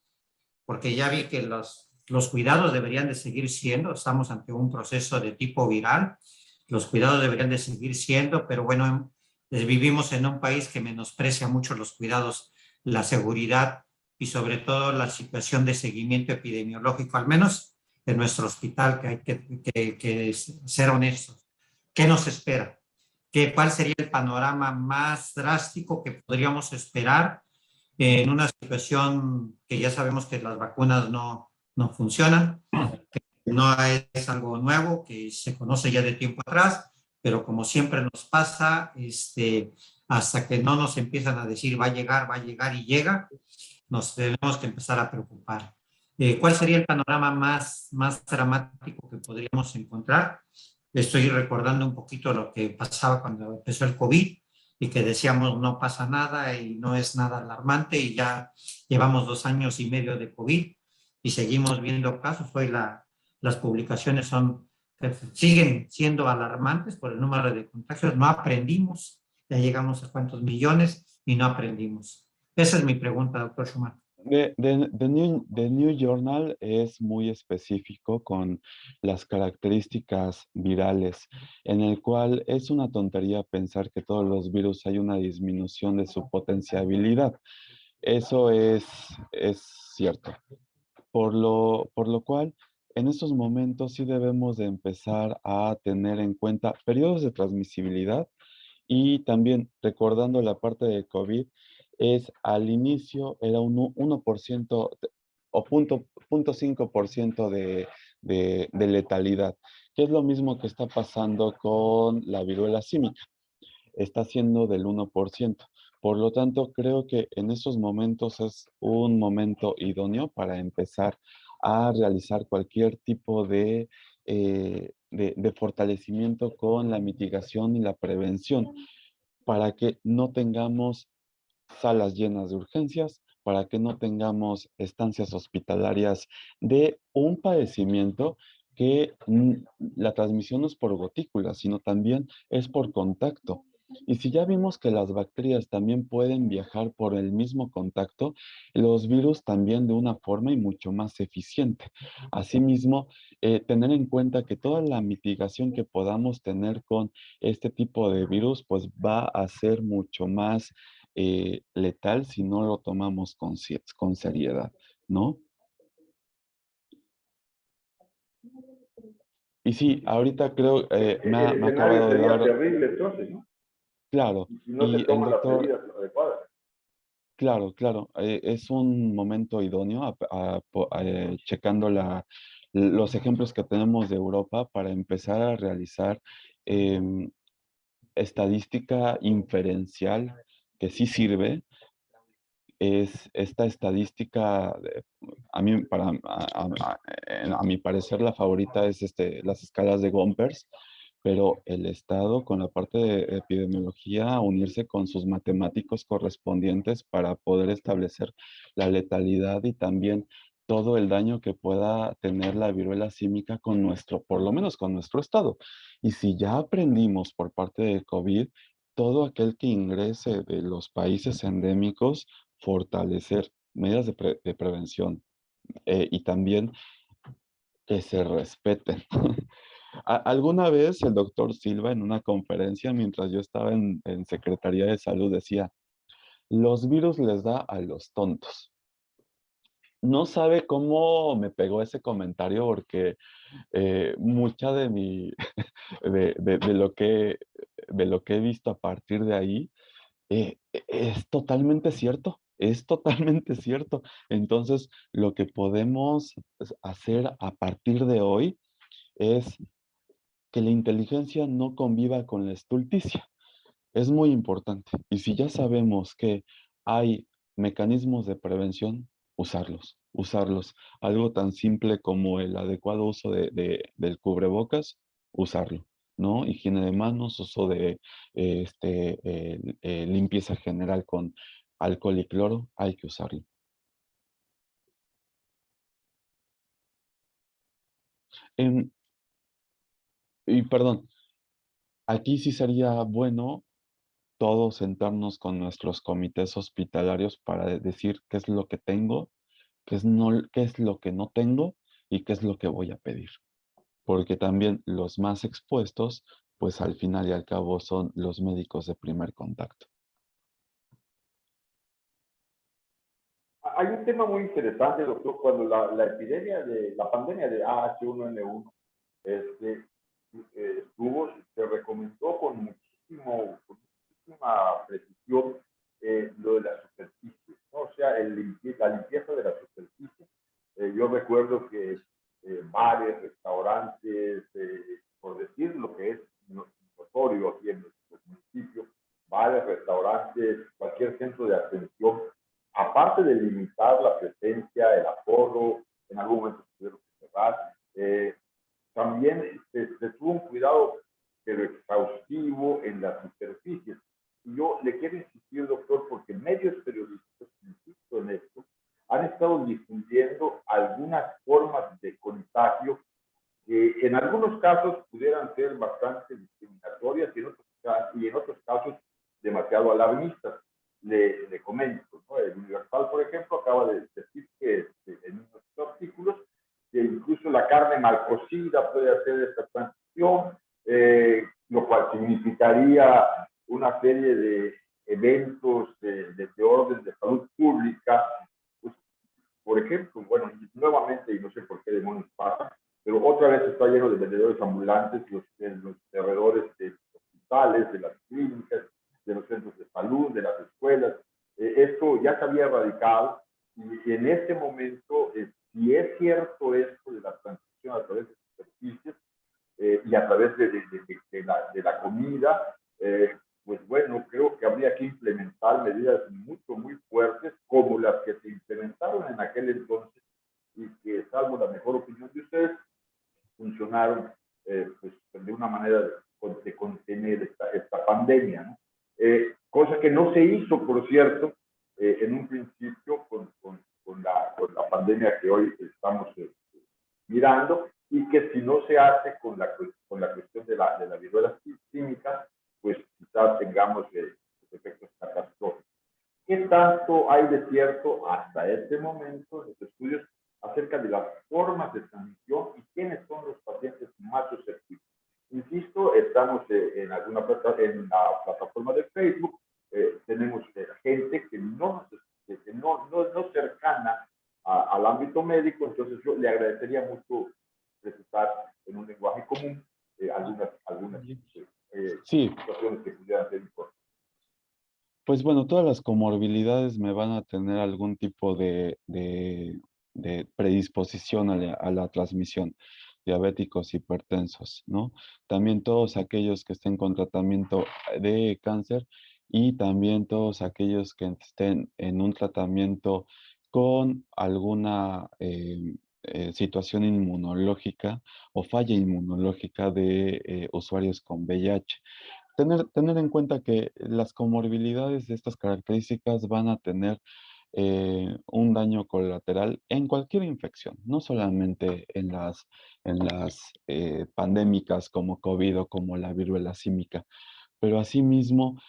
porque ya vi que los cuidados deberían de seguir siendo, estamos ante un proceso de tipo viral, los cuidados deberían de seguir siendo, pero bueno, vivimos en un país que menosprecia mucho los cuidados, la seguridad y sobre todo la situación de seguimiento epidemiológico, al menos en nuestro hospital, que hay que ser honestos. ¿Qué nos espera? ¿Cuál sería el panorama más drástico que podríamos esperar en una situación que ya sabemos que las vacunas no funcionan, que no es algo nuevo, que se conoce ya de tiempo atrás, pero como siempre nos pasa, hasta que no nos empiezan a decir va a llegar y llega, nos tenemos que empezar a preocupar. ¿Cuál sería el panorama más dramático que podríamos encontrar? Estoy recordando un poquito lo que pasaba cuando empezó el COVID y que decíamos no pasa nada y no es nada alarmante y ya llevamos 2 años y medio de COVID y seguimos viendo casos. Hoy las publicaciones siguen siendo alarmantes por el número de contagios. No aprendimos, ya llegamos a cuántos millones y no aprendimos. Esa es mi pregunta, doctor Schumann. The New Journal es muy específico con las características virales, en el cual es una tontería pensar que todos los virus hay una disminución de su potenciabilidad. Eso es cierto. Por lo cual, en estos momentos sí debemos de empezar a tener en cuenta periodos de transmisibilidad y también recordando la parte de COVID, al inicio era un 1% o 0.5% de letalidad, que es lo mismo que está pasando con la viruela símica. Está siendo del 1%. Por lo tanto, creo que en estos momentos es un momento idóneo para empezar a realizar cualquier tipo de fortalecimiento con la mitigación y la prevención para que no tengamos salas llenas de urgencias, para que no tengamos estancias hospitalarias de un padecimiento que la transmisión no es por gotículas, sino también es por contacto. Y si ya vimos que las bacterias también pueden viajar por el mismo contacto, los virus también de una forma y mucho más eficiente. Asimismo, tener en cuenta que toda la mitigación que podamos tener con este tipo de virus, pues va a ser mucho más letal si no lo tomamos con seriedad, ¿no? Y sí, ahorita creo, El me ha escenario acabado de sería dar, terrible entonces, ¿no? claro, Si no se y el toman las doctor, medidas adecuadas. claro, claro, es un momento idóneo checando los ejemplos que tenemos de Europa para empezar a realizar em, estadística inferencial que sí sirve. Es esta estadística, a mí, a mi parecer, la favorita es las escalas de Gompers, pero el Estado, con la parte de epidemiología, unirse con sus matemáticos correspondientes para poder establecer la letalidad y también todo el daño que pueda tener la viruela símica con por lo menos con nuestro Estado. Y si ya aprendimos por parte de COVID, todo aquel que ingrese de los países endémicos, fortalecer medidas de prevención y también que se respeten. Alguna vez el doctor Silva en una conferencia, mientras yo estaba en Secretaría de Salud, decía, los virus les da a los tontos. No sabe cómo me pegó ese comentario porque mucha de de lo que he visto a partir de ahí es totalmente cierto, es totalmente cierto. Entonces, lo que podemos hacer a partir de hoy es que la inteligencia no conviva con la estulticia. Es muy importante. Y si ya sabemos que hay mecanismos de prevención, usarlos, usarlos. Algo tan simple como el adecuado uso del cubrebocas, usarlo, ¿no? Higiene de manos, uso de limpieza general con alcohol y cloro, hay que usarlo. Em, y perdón, aquí sí sería bueno todos sentarnos con nuestros comités hospitalarios para decir qué es lo que tengo, qué es lo que no tengo y qué es lo que voy a pedir. Porque también los más expuestos, pues al final y al cabo son los médicos de primer contacto. Hay un tema muy interesante, doctor, cuando la epidemia de la pandemia de H1N1 este, estuvo, se recomendó con muchísima precisión lo de la superficie, ¿no? O sea, la limpieza de la superficie. Yo recuerdo que bares, restaurantes, por decir lo que es notorio aquí en nuestro municipio, bares, restaurantes, cualquier centro de atención, aparte de limitar la presencia, el aforo, en algún momento se tuvieron que cerrar, también se tuvo un cuidado pero exhaustivo en las superficies. Y yo le quiero insistir, doctor, porque medios periodísticos, insisto en esto, han estado difundiendo algunas formas de contagio que en algunos casos pudieran ser bastante discriminatorias y en otros casos demasiado alarmistas. Le comento, ¿no? El Universal, por ejemplo, acaba de decir que en unos artículos que incluso la carne mal cocida puede hacer esta transición, lo cual significaría una serie de eventos de orden de salud pública. Pues, por ejemplo, bueno, nuevamente, y no sé por qué demonios pasa, pero otra vez está lleno de vendedores ambulantes, los alrededores de hospitales, de las clínicas, de los centros de salud, de las escuelas. Esto ya se había erradicado y en este momento, si es cierto esto de la transmisión a través de superficies y a través de la comida, pues bueno, creo que habría que implementar medidas muy fuertes como las que se implementaron en aquel entonces y que, salvo la mejor opinión de ustedes, funcionaron pues, de una manera de contener esta pandemia, ¿no? Cosa que no se hizo, por cierto, en un principio con la pandemia que hoy estamos mirando y que si no se hace con la cuestión de la viruela símica, pues quizás tengamos efectos catastróficos. ¿Qué tanto hay de cierto hasta este momento en los estudios acerca de las formas de transmisión y quiénes son los pacientes más susceptibles? Insisto, estamos en la plataforma de Facebook, tenemos al ámbito médico, entonces yo le agradecería mucho presentar en un lenguaje común algunas Sí, situaciones que pudieran ser importantes. pues bueno, todas las comorbilidades me van a tener algún tipo de predisposición a la transmisión, diabéticos, hipertensos, ¿no? También todos aquellos que estén con tratamiento de cáncer y también todos aquellos que estén en un tratamiento con alguna situación inmunológica o falla inmunológica de usuarios con VIH. Tener en cuenta que las comorbilidades de estas características van a tener un daño colateral en cualquier infección, no solamente en las pandémicas como COVID o como la viruela símica, pero asimismo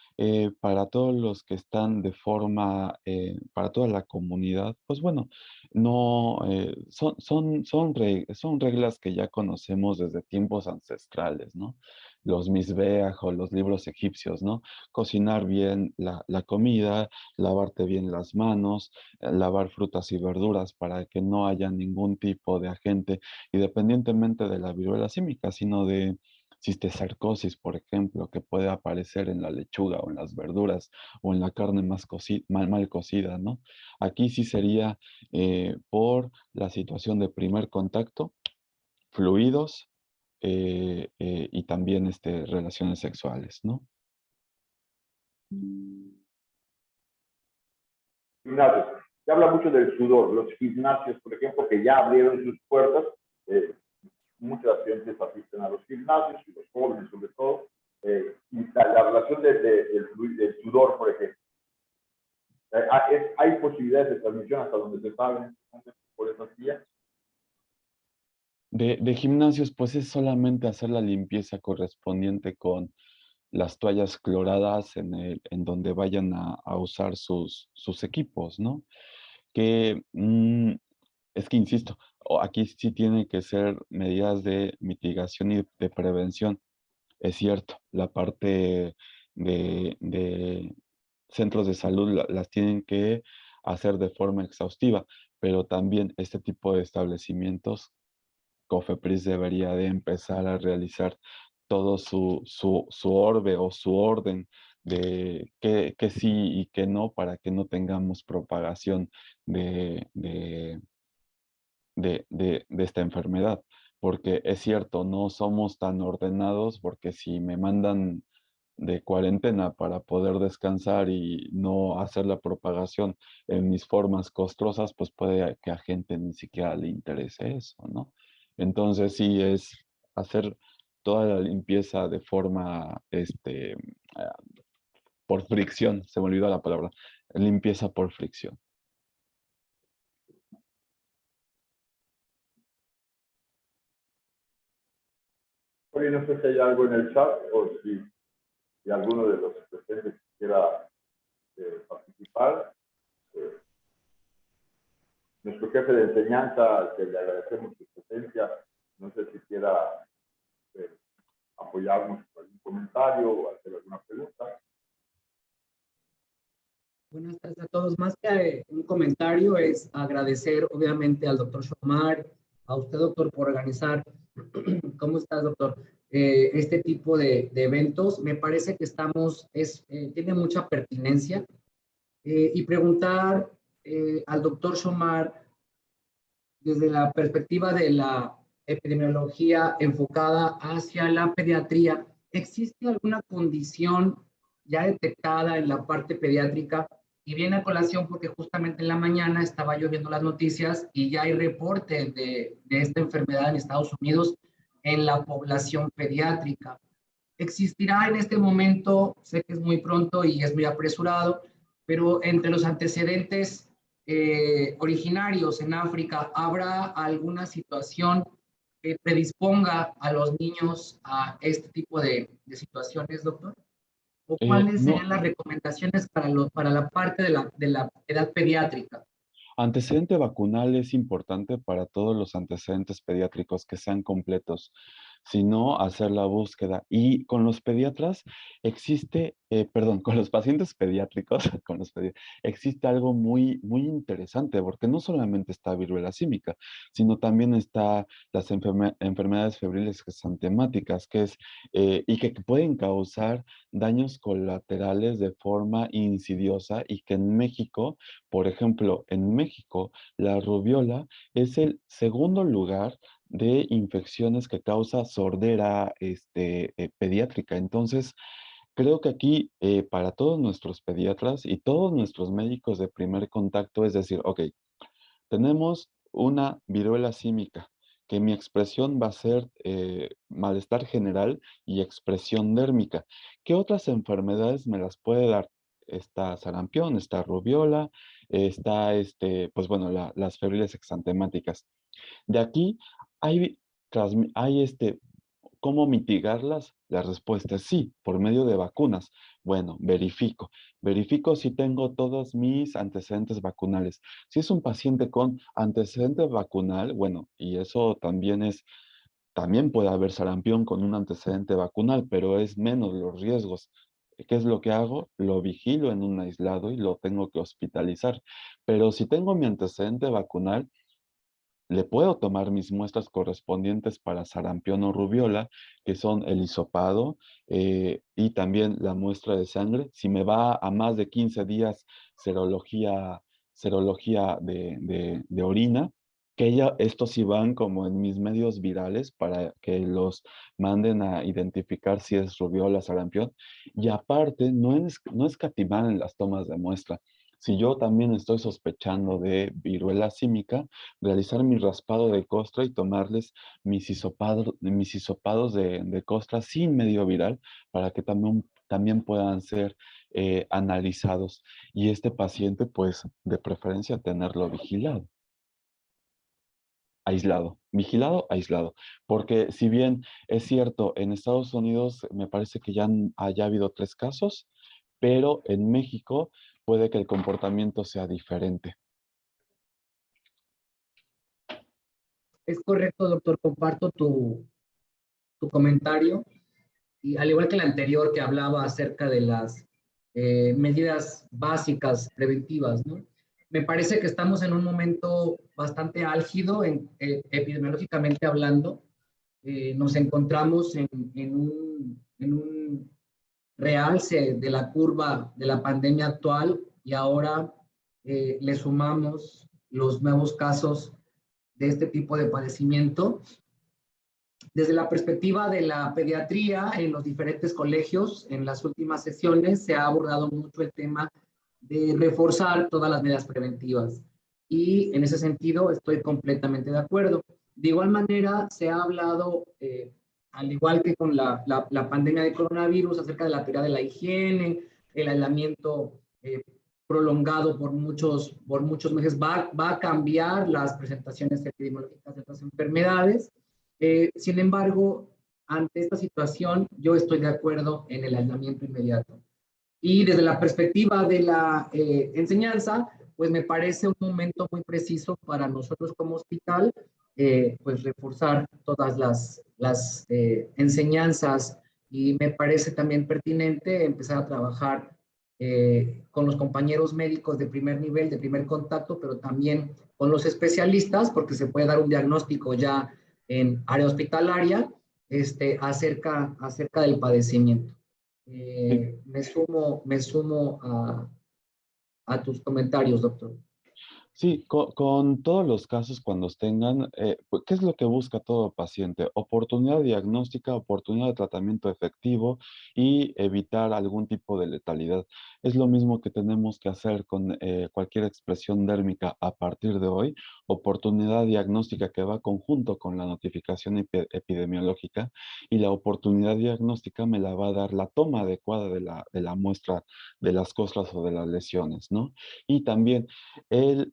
para todos los que están de forma, para toda la comunidad, pues bueno, no, son reglas que ya conocemos desde tiempos ancestrales, ¿no? Los Misbeach o los libros egipcios, ¿no? Cocinar bien la comida, lavarte bien las manos, lavar frutas y verduras para que no haya ningún tipo de agente, independientemente de la viruela símica, sino de cisticercosis, por ejemplo, que puede aparecer en la lechuga o en las verduras o en la carne mal cocida, ¿no? Aquí sí sería por la situación de primer contacto, fluidos y también relaciones sexuales, ¿no? Gimnasios. Se habla mucho del sudor. Los gimnasios, por ejemplo, que ya abrieron sus puertas, muchas gentes asisten a los gimnasios, y los jóvenes sobre todo, y la relación del sudor, por ejemplo. Hay posibilidades de transmisión hasta donde se saben por esas vías. De gimnasios, pues es solamente hacer la limpieza correspondiente con las toallas cloradas en donde vayan a usar sus equipos, ¿no? Que es que, insisto, aquí sí tiene que ser medidas de mitigación y de prevención. Es cierto, la parte de centros de salud las tienen que hacer de forma exhaustiva, pero también este tipo de establecimientos, COFEPRIS debería de empezar a realizar todo su orbe o su orden de qué sí y qué no para que no tengamos propagación de esta enfermedad. Porque es cierto, no somos tan ordenados porque si me mandan de cuarentena para poder descansar y no hacer la propagación en mis formas costrosas, pues puede que a gente ni siquiera le interese eso, ¿no? Entonces sí es hacer toda la limpieza de forma, por fricción, se me olvidó la palabra, limpieza por fricción. Oye, no sé si hay algo en el chat o si alguno de los presentes quisiera participar. Nuestro jefe de enseñanza, que le agradecemos su presencia, no sé si quiera apoyarnos con algún comentario o hacer alguna pregunta. Buenas tardes a todos. Más que un comentario, es agradecer obviamente al doctor Shomar, a usted, doctor, por organizar. ¿Cómo estás, doctor? Este tipo de eventos. Me parece que tiene mucha pertinencia. Y preguntar al doctor Shomar, desde la perspectiva de la epidemiología enfocada hacia la pediatría, ¿existe alguna condición ya detectada en la parte pediátrica? Y viene a colación porque justamente en la mañana estaba yo viendo las noticias y ya hay reportes de esta enfermedad en Estados Unidos en la población pediátrica. ¿Existirá en este momento, sé que es muy pronto y es muy apresurado, pero entre los antecedentes originarios en África, ¿habrá alguna situación que predisponga a los niños a este tipo de situaciones, doctor? ¿O cuáles No, serían las recomendaciones para la parte de la edad pediátrica? antecedente vacunal es importante para todos los antecedentes pediátricos que sean completos. sino hacer la búsqueda. Y con los pediatras existe, perdón, con los pacientes pediátricos, existe algo muy, muy interesante, porque no solamente está viruela símica, sino también está las enfermedades febriles exantemáticas, que es, y que pueden causar daños colaterales de forma insidiosa y que en México, por ejemplo, en México, la rubiola es el segundo lugar de infecciones que causa sordera pediátrica. Entonces, creo que aquí para todos nuestros pediatras y todos nuestros médicos de primer contacto es decir, ok, tenemos una viruela símica, que mi expresión va a ser malestar general y expresión dérmica. ¿Qué otras enfermedades me las puede dar? Está sarampión, está rubiola, está, pues bueno, las febriles exantemáticas. De aquí hay, hay ¿cómo mitigarlas? La respuesta es sí, por medio de vacunas. Bueno, verifico si tengo todos mis antecedentes vacunales. Si es un paciente con antecedente vacunal, bueno, y eso también es, también puede haber sarampión con un antecedente vacunal, pero es menos los riesgos. ¿Qué es lo que hago? Lo vigilo en un aislado y lo tengo que hospitalizar. Pero si tengo mi antecedente vacunal, le puedo tomar mis muestras correspondientes para sarampión o rubiola, que son el hisopado y también la muestra de sangre. Si me va a más de 15 días, serología de orina, que estos sí van como en mis medios virales para que los manden a identificar si es rubiola, sarampión. Y aparte, no escatimar en las tomas de muestra. Si yo también estoy sospechando de viruela símica, realizar mi raspado de costra y tomarles mis hisopados de costra sin medio viral para que también puedan ser analizados. Y este paciente, pues, de preferencia tenerlo vigilado, vigilado, aislado. Porque si bien es cierto, en Estados Unidos me parece que ya haya habido 3 casos, pero en México puede que el comportamiento sea diferente. Es correcto, doctor, comparto tu comentario. Y al igual que el anterior que hablaba acerca de las medidas básicas preventivas, ¿no? Me parece que estamos en un momento bastante álgido epidemiológicamente hablando. Nos encontramos en un realce de la curva de la pandemia actual y ahora le sumamos los nuevos casos de este tipo de padecimiento. Desde la perspectiva de la pediatría, en los diferentes colegios, en las últimas sesiones se ha abordado mucho el tema de reforzar todas las medidas preventivas. Y en ese sentido estoy completamente de acuerdo. De igual manera, se ha hablado, al igual que con la pandemia de coronavirus, acerca de la teoría de la higiene, el aislamiento prolongado por muchos meses va a cambiar las presentaciones epidemiológicas de otras enfermedades. Sin embargo, ante esta situación, yo estoy de acuerdo en el aislamiento inmediato. Y desde la perspectiva de la enseñanza, pues me parece un momento muy preciso para nosotros como hospital, pues reforzar todas las enseñanzas y me parece también pertinente empezar a trabajar con los compañeros médicos de primer nivel, de primer contacto, pero también con los especialistas, porque se puede dar un diagnóstico ya en área hospitalaria acerca del padecimiento. Me sumo a tus comentarios, doctor. Sí, con todos los casos cuando tengan, pues, ¿qué es lo que busca todo paciente? Oportunidad diagnóstica, oportunidad de tratamiento efectivo y evitar algún tipo de letalidad. Es lo mismo que tenemos que hacer con cualquier expresión dérmica a partir de hoy. Oportunidad diagnóstica que va conjunto con la notificación epidemiológica y la oportunidad diagnóstica me la va a dar la toma adecuada de la muestra de las costras o de las lesiones, ¿no? Y también el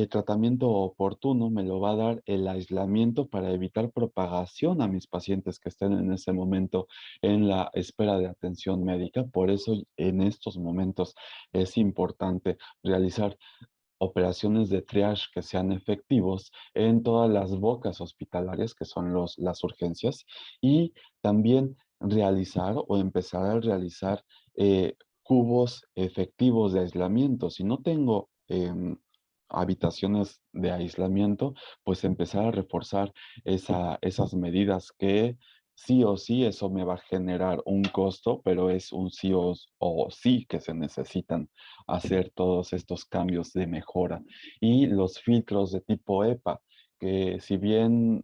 tratamiento oportuno me lo va a dar el aislamiento para evitar propagación a mis pacientes que estén en ese momento en la espera de atención médica. Por eso en estos momentos es importante realizar operaciones de triage que sean efectivos en todas las bocas hospitalarias, que son las urgencias, y también realizar o empezar a realizar cubos efectivos de aislamiento. Si no tengo habitaciones de aislamiento, pues empezar a reforzar esas medidas que sí o sí eso me va a generar un costo, pero es un sí o sí que se necesitan hacer todos estos cambios de mejora. Y los filtros de tipo EPA, que si bien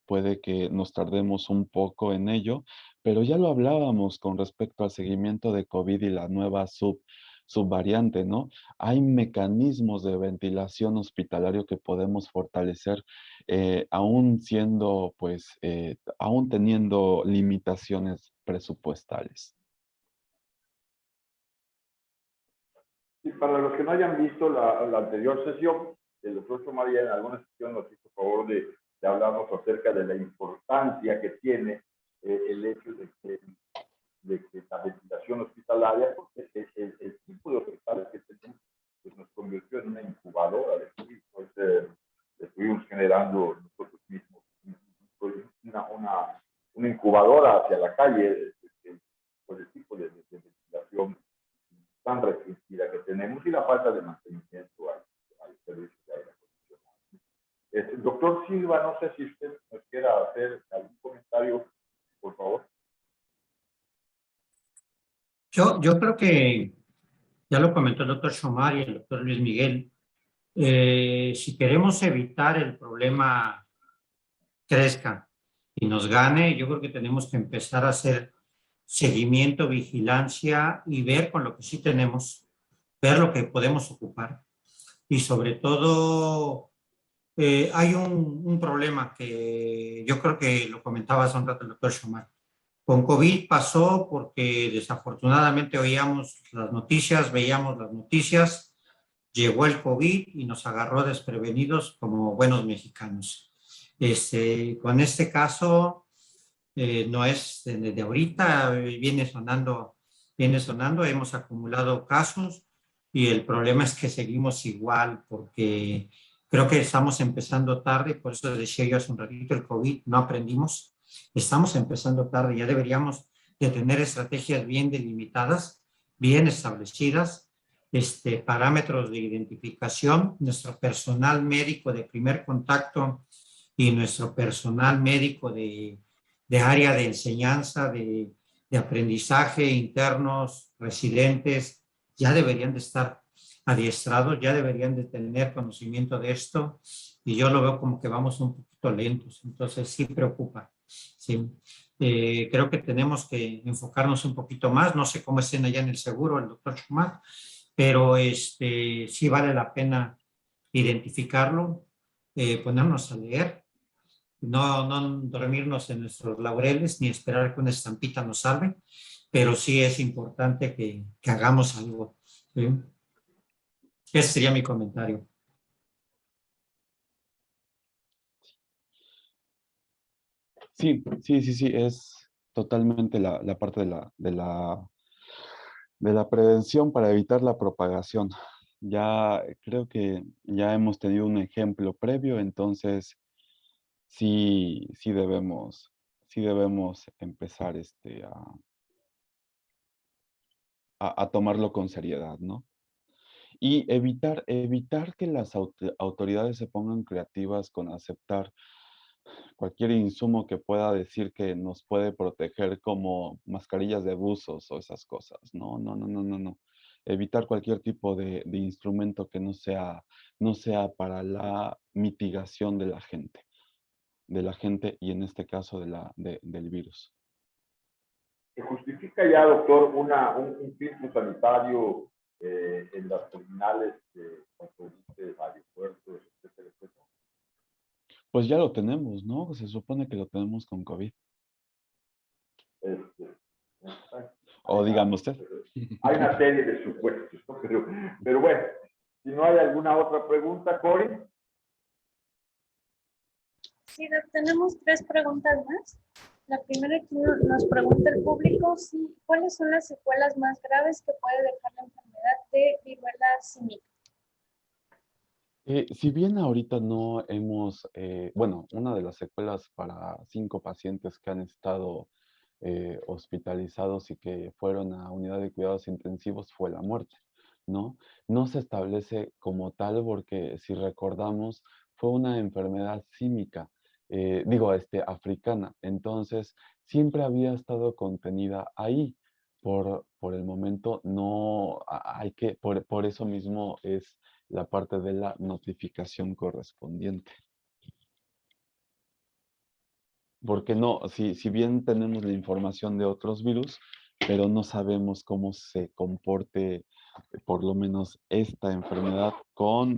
puede que nos tardemos un poco en ello, pero ya lo hablábamos con respecto al seguimiento de COVID y la nueva subvariante, ¿no? Hay mecanismos de ventilación hospitalario que podemos fortalecer, aún siendo, pues, aún teniendo limitaciones presupuestales. Y para los que no hayan visto la anterior sesión, el doctor María en alguna sesión nos hizo favor de hablarnos acerca de la importancia que tiene el hecho de que la ventilación hospitalaria, porque el tipo de hospitales que tenemos, pues nos convirtió en una incubadora de COVID. Pues, estuvimos generando nosotros mismos una incubadora hacia la calle por el tipo de ventilación tan restringida que tenemos y la falta de mantenimiento al servicio de aire acondicionado. Doctor Silva, no sé si usted nos quiera hacer algún comentario, por favor. Yo creo que ya lo comentó el doctor Xomar y el doctor Luis Miguel. Si queremos evitar el problema crezca y nos gane, yo creo que tenemos que empezar a hacer seguimiento, vigilancia y ver con lo que sí tenemos, ver lo que podemos ocupar. Y sobre todo, hay un problema que yo creo que lo comentaba hace un rato el doctor Xomar. Con COVID pasó porque desafortunadamente oíamos las noticias, veíamos las noticias, llegó el COVID y nos agarró desprevenidos como buenos mexicanos. Con este caso, no es desde ahorita, viene sonando, hemos acumulado casos y el problema es que seguimos igual porque creo que estamos empezando tarde, por eso decía yo hace un ratito, el COVID no aprendimos. Estamos empezando tarde, ya deberíamos de tener estrategias bien delimitadas, bien establecidas, parámetros de identificación, nuestro personal médico de primer contacto y nuestro personal médico de área de enseñanza, de aprendizaje, internos, residentes, ya deberían de estar adiestrados, ya deberían de tener conocimiento de esto y yo lo veo como que vamos un poquito lentos, entonces sí preocupa. Sí. Creo que tenemos que enfocarnos un poquito más, no sé cómo estén allá en el seguro, el doctor Schumann, pero sí vale la pena identificarlo, ponernos a leer, no dormirnos en nuestros laureles ni esperar que una estampita nos salve, pero sí es importante que hagamos algo. ¿Sí? Ese sería mi comentario. Sí, es totalmente la parte de la prevención para evitar la propagación. Ya creo que ya hemos tenido un ejemplo previo, entonces sí debemos empezar a tomarlo con seriedad, ¿no? Y evitar que las autoridades se pongan creativas con aceptar cualquier insumo que pueda decir que nos puede proteger, como mascarillas de buzos o esas cosas. No. Evitar cualquier tipo de instrumento que no sea para la mitigación de la gente y en este caso del virus. ¿Se justifica ya, doctor, un filtro sanitario en las terminales de autobuses, aeropuertos, etcétera, etcétera? Pues ya lo tenemos, ¿no? Se supone que lo tenemos con COVID. O dígame usted. Hay una serie de supuestos, ¿no? Pero bueno, si no hay alguna otra pregunta, Cori. Sí, tenemos 3 preguntas más. La primera que nos pregunta el público, sí, ¿cuáles son las secuelas más graves que puede dejar la enfermedad de viruela símica? Si bien ahorita no hemos, bueno, una de las secuelas para 5 pacientes que han estado hospitalizados y que fueron a unidad de cuidados intensivos fue la muerte, ¿no? No se establece como tal porque si recordamos fue una enfermedad símica, africana, entonces siempre había estado contenida ahí. Por el momento no hay que, por eso mismo es la parte de la notificación correspondiente. Porque no, si bien tenemos la información de otros virus, pero no sabemos cómo se comporte por lo menos esta enfermedad con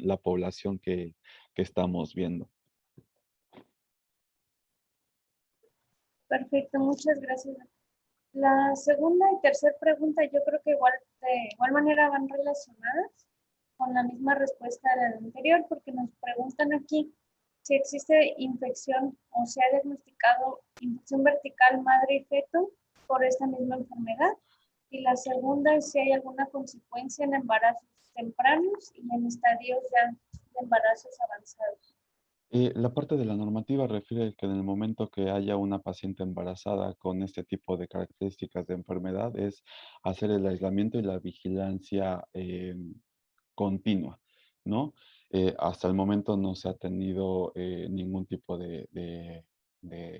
la población que estamos viendo. Perfecto, muchas gracias. La segunda y tercera pregunta yo creo que de igual manera van relacionadas con la misma respuesta de la anterior, porque nos preguntan aquí si existe infección o se ha diagnosticado infección vertical madre y feto por esta misma enfermedad. Y la segunda es si hay alguna consecuencia en embarazos tempranos y en estadios ya de embarazos avanzados. La parte de la normativa refiere que en el momento que haya una paciente embarazada con este tipo de características de enfermedad es hacer el aislamiento y la vigilancia continua, ¿no? Hasta el momento no se ha tenido ningún tipo de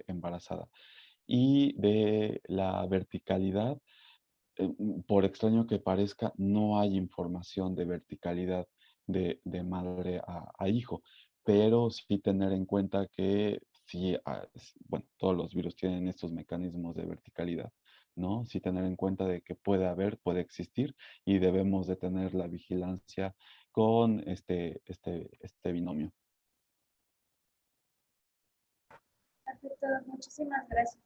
embarazada. Y de la verticalidad, por extraño que parezca, no hay información de verticalidad de madre a hijo, pero sí tener en cuenta que sí, bueno, todos los virus tienen estos mecanismos de verticalidad, ¿no? Sí tener en cuenta de que puede haber, puede existir y debemos de tener la vigilancia con este binomio. Perfecto, muchísimas gracias.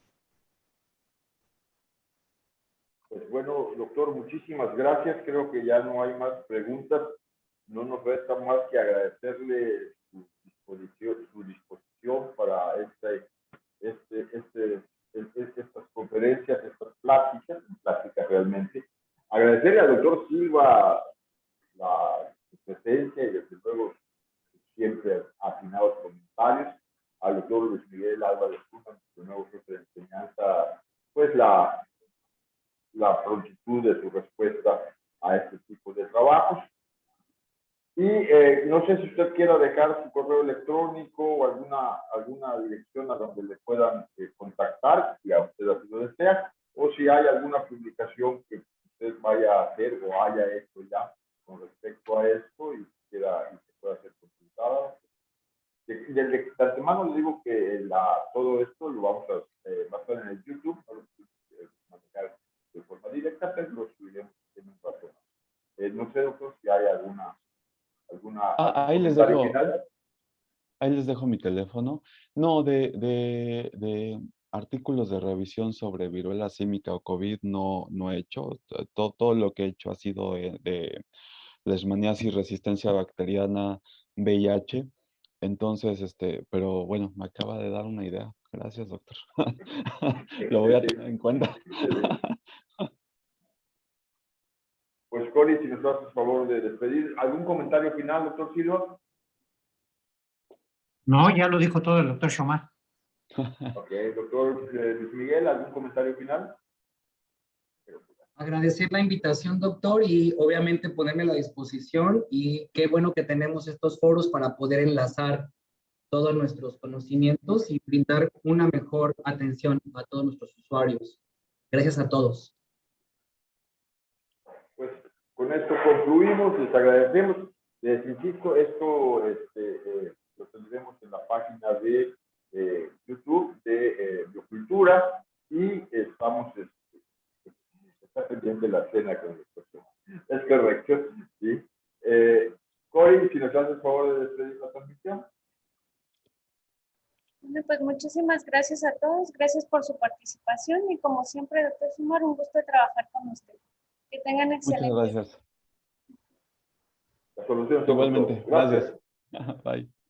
Pues bueno, doctor, muchísimas gracias. Creo que ya no hay más preguntas. No nos resta más que agradecerle su disposición para estas conferencias, estas pláticas realmente. Agradecerle al doctor Silva su presencia y desde luego siempre afinados comentarios. Al doctor Luis Miguel Álvarez Puma, nuestro nuevo jefe de enseñanza, pues la prontitud de su respuesta a este tipo de trabajos. Y no sé si usted quiera dejar su correo electrónico o alguna dirección a donde le puedan contactar, si a usted así lo desea, o si hay alguna publicación que usted vaya a hacer o haya hecho ya con respecto a esto y que pueda ser consultada. De antemano le digo que todo esto lo vamos a estar en el YouTube, no lo manejar de forma directa, pero lo subiremos en un rato. No sé, doctor, si hay algún Ahí les comentario dejo. final. Ahí les dejo mi teléfono. No, de artículos de revisión sobre viruela símica o COVID no he hecho. Todo lo que he hecho ha sido de leishmaniasis, resistencia bacteriana, VIH. Entonces, pero bueno, me acaba de dar una idea. Gracias, doctor. Lo voy a tener en cuenta. Pues, Cori, si nos haces favor de despedir. ¿Algún comentario final, doctor Silva? No, ya lo dijo todo el doctor Xomar. Ok, doctor Luis Miguel, ¿algún comentario final? Agradecer la invitación, doctor, y obviamente ponerme a la disposición, y qué bueno que tenemos estos foros para poder enlazar todos nuestros conocimientos y brindar una mejor atención a todos nuestros usuarios. Gracias a todos. Pues con esto concluimos, les agradecemos. Les insisto, esto lo tendremos en la página de YouTube de Biocultura y está pendiente la cena con el doctor. Es correcto, ¿sí? Cori, si nos haces favor de despedir la transmisión. Bueno, pues muchísimas gracias a todos, gracias por su participación y como siempre, doctor Xomar, un gusto de trabajar con usted. Que tengan excelente. Muchas gracias. La solución somos Igualmente, todos. Gracias. gracias. Bye.